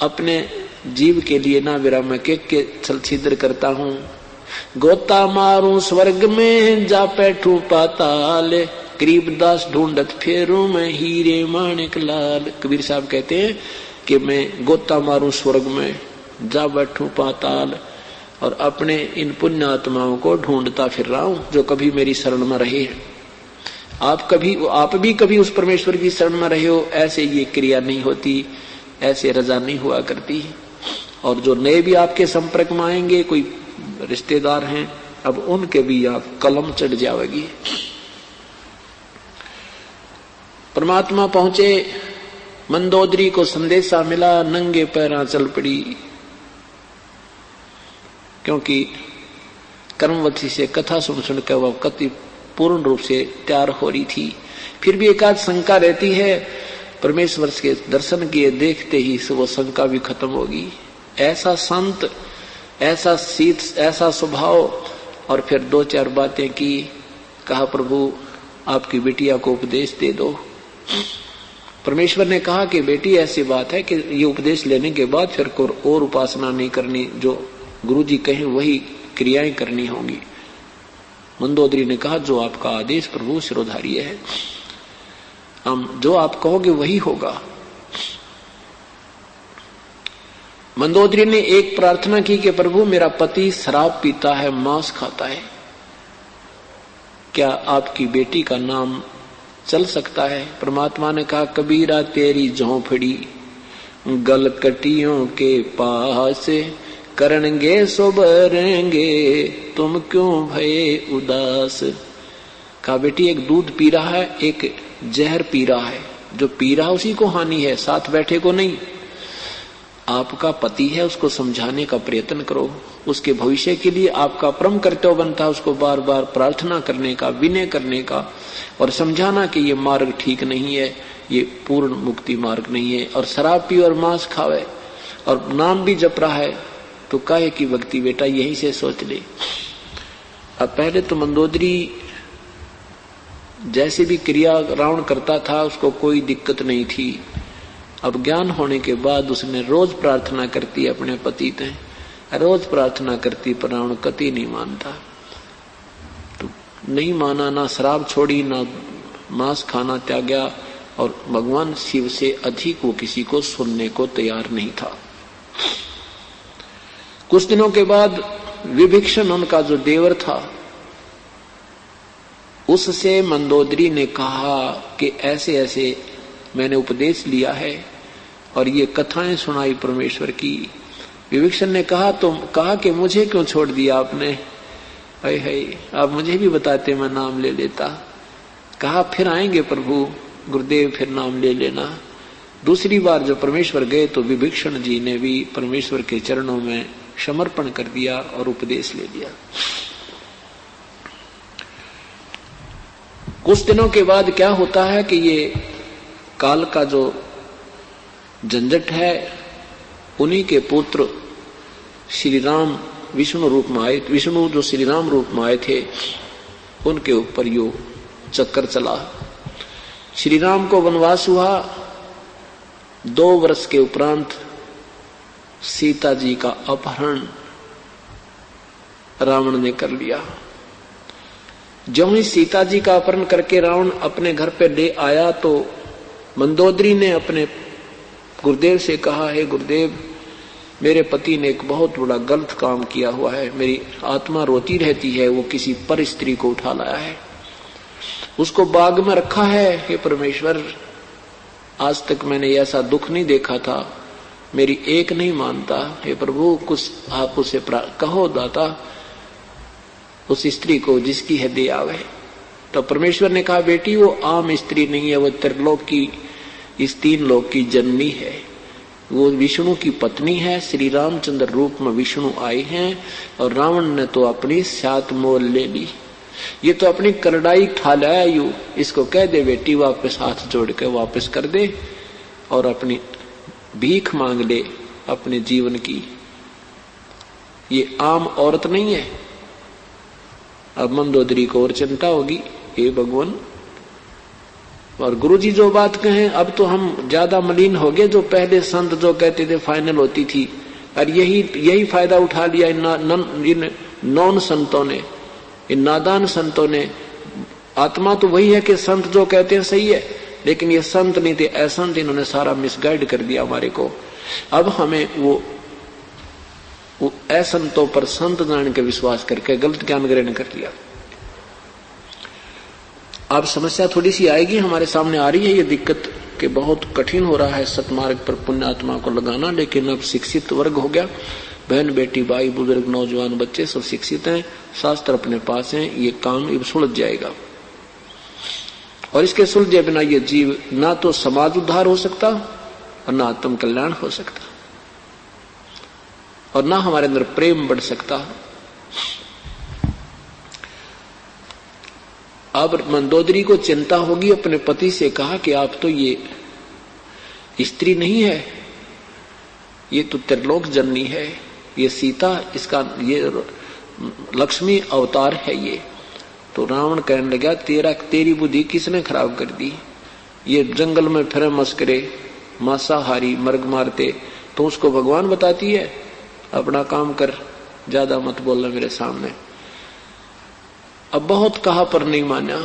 अपने जीव के लिए ना विरा मैं के छल छिद्र करता हूं। गोता मारूं स्वर्ग में, जा बैठूं पाताल, गरीबदास ढूंढत फेरूं मैं हीरे माणिक लाल। कबीर साहब कहते हैं कि मैं गोता मारूं स्वर्ग में, जा बैठूं पाताल, और अपने इन पुण्य आत्माओं को ढूंढता फिर रहा हूं जो कभी मेरी शरण में रहे हैं। आप भी कभी उस परमेश्वर की शरण में रहे हो, ऐसे ये क्रिया नहीं होती, ऐसे रजा नहीं हुआ करती। और जो नए भी आपके संपर्क में आएंगे, कोई रिश्तेदार हैं, अब उनके भी यहाँ कलम चढ़ जाएगी। परमात्मा पहुंचे, मंदोदरी को संदेशा मिला, नंगे पैरा चल पड़ी, क्योंकि कर्मवती से कथा सुन सुनकर वह कति पूर्ण रूप से तैयार हो रही थी। फिर भी एक आध शंका रहती है, परमेश्वर के दर्शन किए देखते ही वो शंका भी खत्म होगी। ऐसा संत, ऐसा शीत, ऐसा स्वभाव। और फिर 2-4 बातें की, कहा प्रभु आपकी बिटिया को उपदेश दे दो। परमेश्वर ने कहा कि बेटी ऐसी बात है कि ये उपदेश लेने के बाद फिर और उपासना नहीं करनी, जो गुरुजी कहें वही क्रियाएं करनी होंगी। मंदोदरी ने कहा जो आपका आदेश प्रभु शिरोधार्य है, हम जो आप कहोगे वही होगा। मंदोदरी ने एक प्रार्थना की कि प्रभु मेरा पति शराब पीता है, मांस खाता है, क्या आपकी बेटी का नाम चल सकता है? परमात्मा ने कहा कबीरा तेरी झोंपड़ी गलकटियों के पास, करेंगे सोबरेंगे तुम क्यों भये उदास। कहा बेटी एक दूध पी रहा है, एक जहर पी रहा है, जो पी रहा उसी को हानि है, साथ बैठे को नहीं। आपका पति है, उसको समझाने का प्रयत्न करो। उसके भविष्य के लिए आपका परम कर्तव्य बनता है उसको बार बार प्रार्थना करने का, विनय करने का और समझाना कि ये मार्ग ठीक नहीं है, ये पूर्ण मुक्ति मार्ग नहीं है। और शराब पी और मांस खावे और नाम भी जप रहा है तो काहे की भक्ति बेटा, यहीं से सोच ले। अब पहले तो मंदोदरी जैसे भी क्रिया रावण करता था उसको कोई दिक्कत नहीं थी। अब ज्ञान होने के बाद उसने रोज प्रार्थना करती अपने पति से, रोज प्रार्थना करती, पर रावण कति नहीं मानता। तो नहीं माना, ना शराब छोड़ी, ना मांस खाना त्यागा और भगवान शिव से अधिक वो किसी को सुनने को तैयार नहीं था। कुछ दिनों के बाद विभीषण उनका जो देवर था उससे मंदोदरी ने कहा कि ऐसे ऐसे मैंने उपदेश लिया है और ये कथाएं सुनाई परमेश्वर की। विभीषण ने कहा तो कहा कि मुझे क्यों छोड़ दिया आपने, हाय हाय आप मुझे भी बताते मैं नाम ले लेता। कहा फिर आएंगे प्रभु गुरुदेव, फिर नाम ले लेना। दूसरी बार जब परमेश्वर गए तो विभीषण जी ने भी परमेश्वर के चरणों में समर्पण कर दिया और उपदेश ले लिया। कुछ दिनों के बाद क्या होता है कि ये काल का जो झंझट है, उन्हीं के पुत्र श्री राम विष्णु रूप में आए, विष्णु जो श्री राम रूप में आए थे उनके ऊपर यो चक्कर चला। श्री राम को वनवास हुआ, 2 वर्ष के उपरांत सीता जी का अपहरण रावण ने कर लिया। जो ही सीता जी का अपहरण करके रावण अपने घर पे ले आया तो मंदोदरी ने अपने गुरुदेव से कहा, हे गुरुदेव मेरे पति ने एक बहुत बड़ा गलत काम किया हुआ है, मेरी आत्मा रोती रहती है, वो किसी पर स्त्री को उठा लाया है, उसको बाग में रखा है। हे परमेश्वर आज तक मैंने ऐसा दुख नहीं देखा था, मेरी एक नहीं मानता। हे प्रभु कुछ आप उसे कहो दाता उस स्त्री को जिसकी है दे आवे। तो परमेश्वर ने कहा बेटी वो आम स्त्री नहीं है, वो त्रिलोक की, इस 3 लोक की जननी है, वो विष्णु की पत्नी है। श्री रामचंद्र रूप में विष्णु आए हैं और रावण ने तो अपनी सात मोल ले ली, ये तो अपनी करड़ाई खा लाया यू। इसको कह दे बेटी वापस हाथ जोड़ के वापस कर दे और अपनी भीख मांग ले अपने जीवन की, ये आम औरत नहीं है। अब मंदोदरी को और चिंता होगी, हे भगवान। और गुरुजी जो बात कहें, अब तो हम ज्यादा मलिन हो गए, जो पहले संत जो कहते थे फाइनल होती थी, और यही फायदा उठा लिया इन नॉन संतों ने, इन नादान संतों ने। आत्मा तो वही है कि संत जो कहते हैं सही है, लेकिन ये संत नहीं थे, असंत, इन्होंने सारा मिसगाइड कर दिया हमारे को। अब हमें वो असंतों पर संत जान के विश्वास करके गलत ज्ञान ग्रहण कर लिया। अब समस्या थोड़ी सी आएगी, हमारे सामने आ रही है ये दिक्कत कि बहुत कठिन हो रहा है सतमार्ग पर पुण्यात्मा को लगाना। लेकिन अब शिक्षित वर्ग हो गया, बहन बेटी भाई बुजुर्ग नौजवान बच्चे सब शिक्षित हैं, शास्त्र अपने पास हैं, ये काम अब सुलझ जाएगा। और इसके सुलझे बिना ये जीव ना तो समाज उद्धार हो सकता और ना आत्म कल्याण हो सकता और ना हमारे अंदर प्रेम बढ़ सकता। अब मंदोदरी को चिंता होगी, अपने पति से कहा कि आप तो ये स्त्री नहीं है, ये तो त्रिलोक जननी है, ये सीता, इसका ये लक्ष्मी अवतार है ये। तो रावण कहने लगा तेरी बुद्धि किसने खराब कर दी, ये जंगल में फिर मस्करे मांसाहारी मर्ग मारते तो उसको भगवान बताती है, अपना काम कर, ज्यादा मत बोलना मेरे सामने। अब बहुत कहा पर नहीं माना।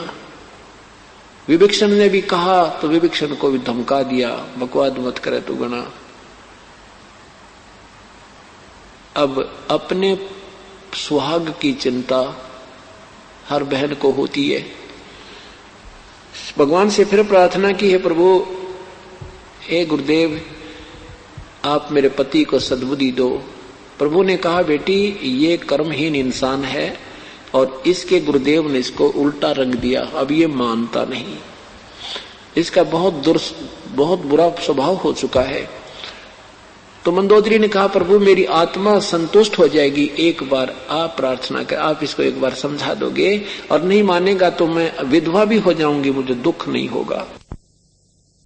विभीषण ने भी कहा तो विभीषण को भी धमका दिया, बकवाद मत करे तू गणा। अब अपने सुहाग की चिंता हर बहन को होती है। भगवान से फिर प्रार्थना की, है प्रभु हे गुरुदेव आप मेरे पति को सद्बुद्धि दो। प्रभु ने कहा बेटी ये कर्महीन इंसान है और इसके गुरुदेव ने इसको उल्टा रंग दिया, अब ये मानता नहीं, इसका बहुत बुरा स्वभाव हो चुका है। तो मंदोदरी ने कहा, प्रभु मेरी आत्मा संतुष्ट हो जाएगी, एक बार आप प्रार्थना कर, आप इसको एक बार समझा दोगे, और नहीं मानेगा तो मैं विधवा भी हो जाऊंगी, मुझे दुख नहीं होगा।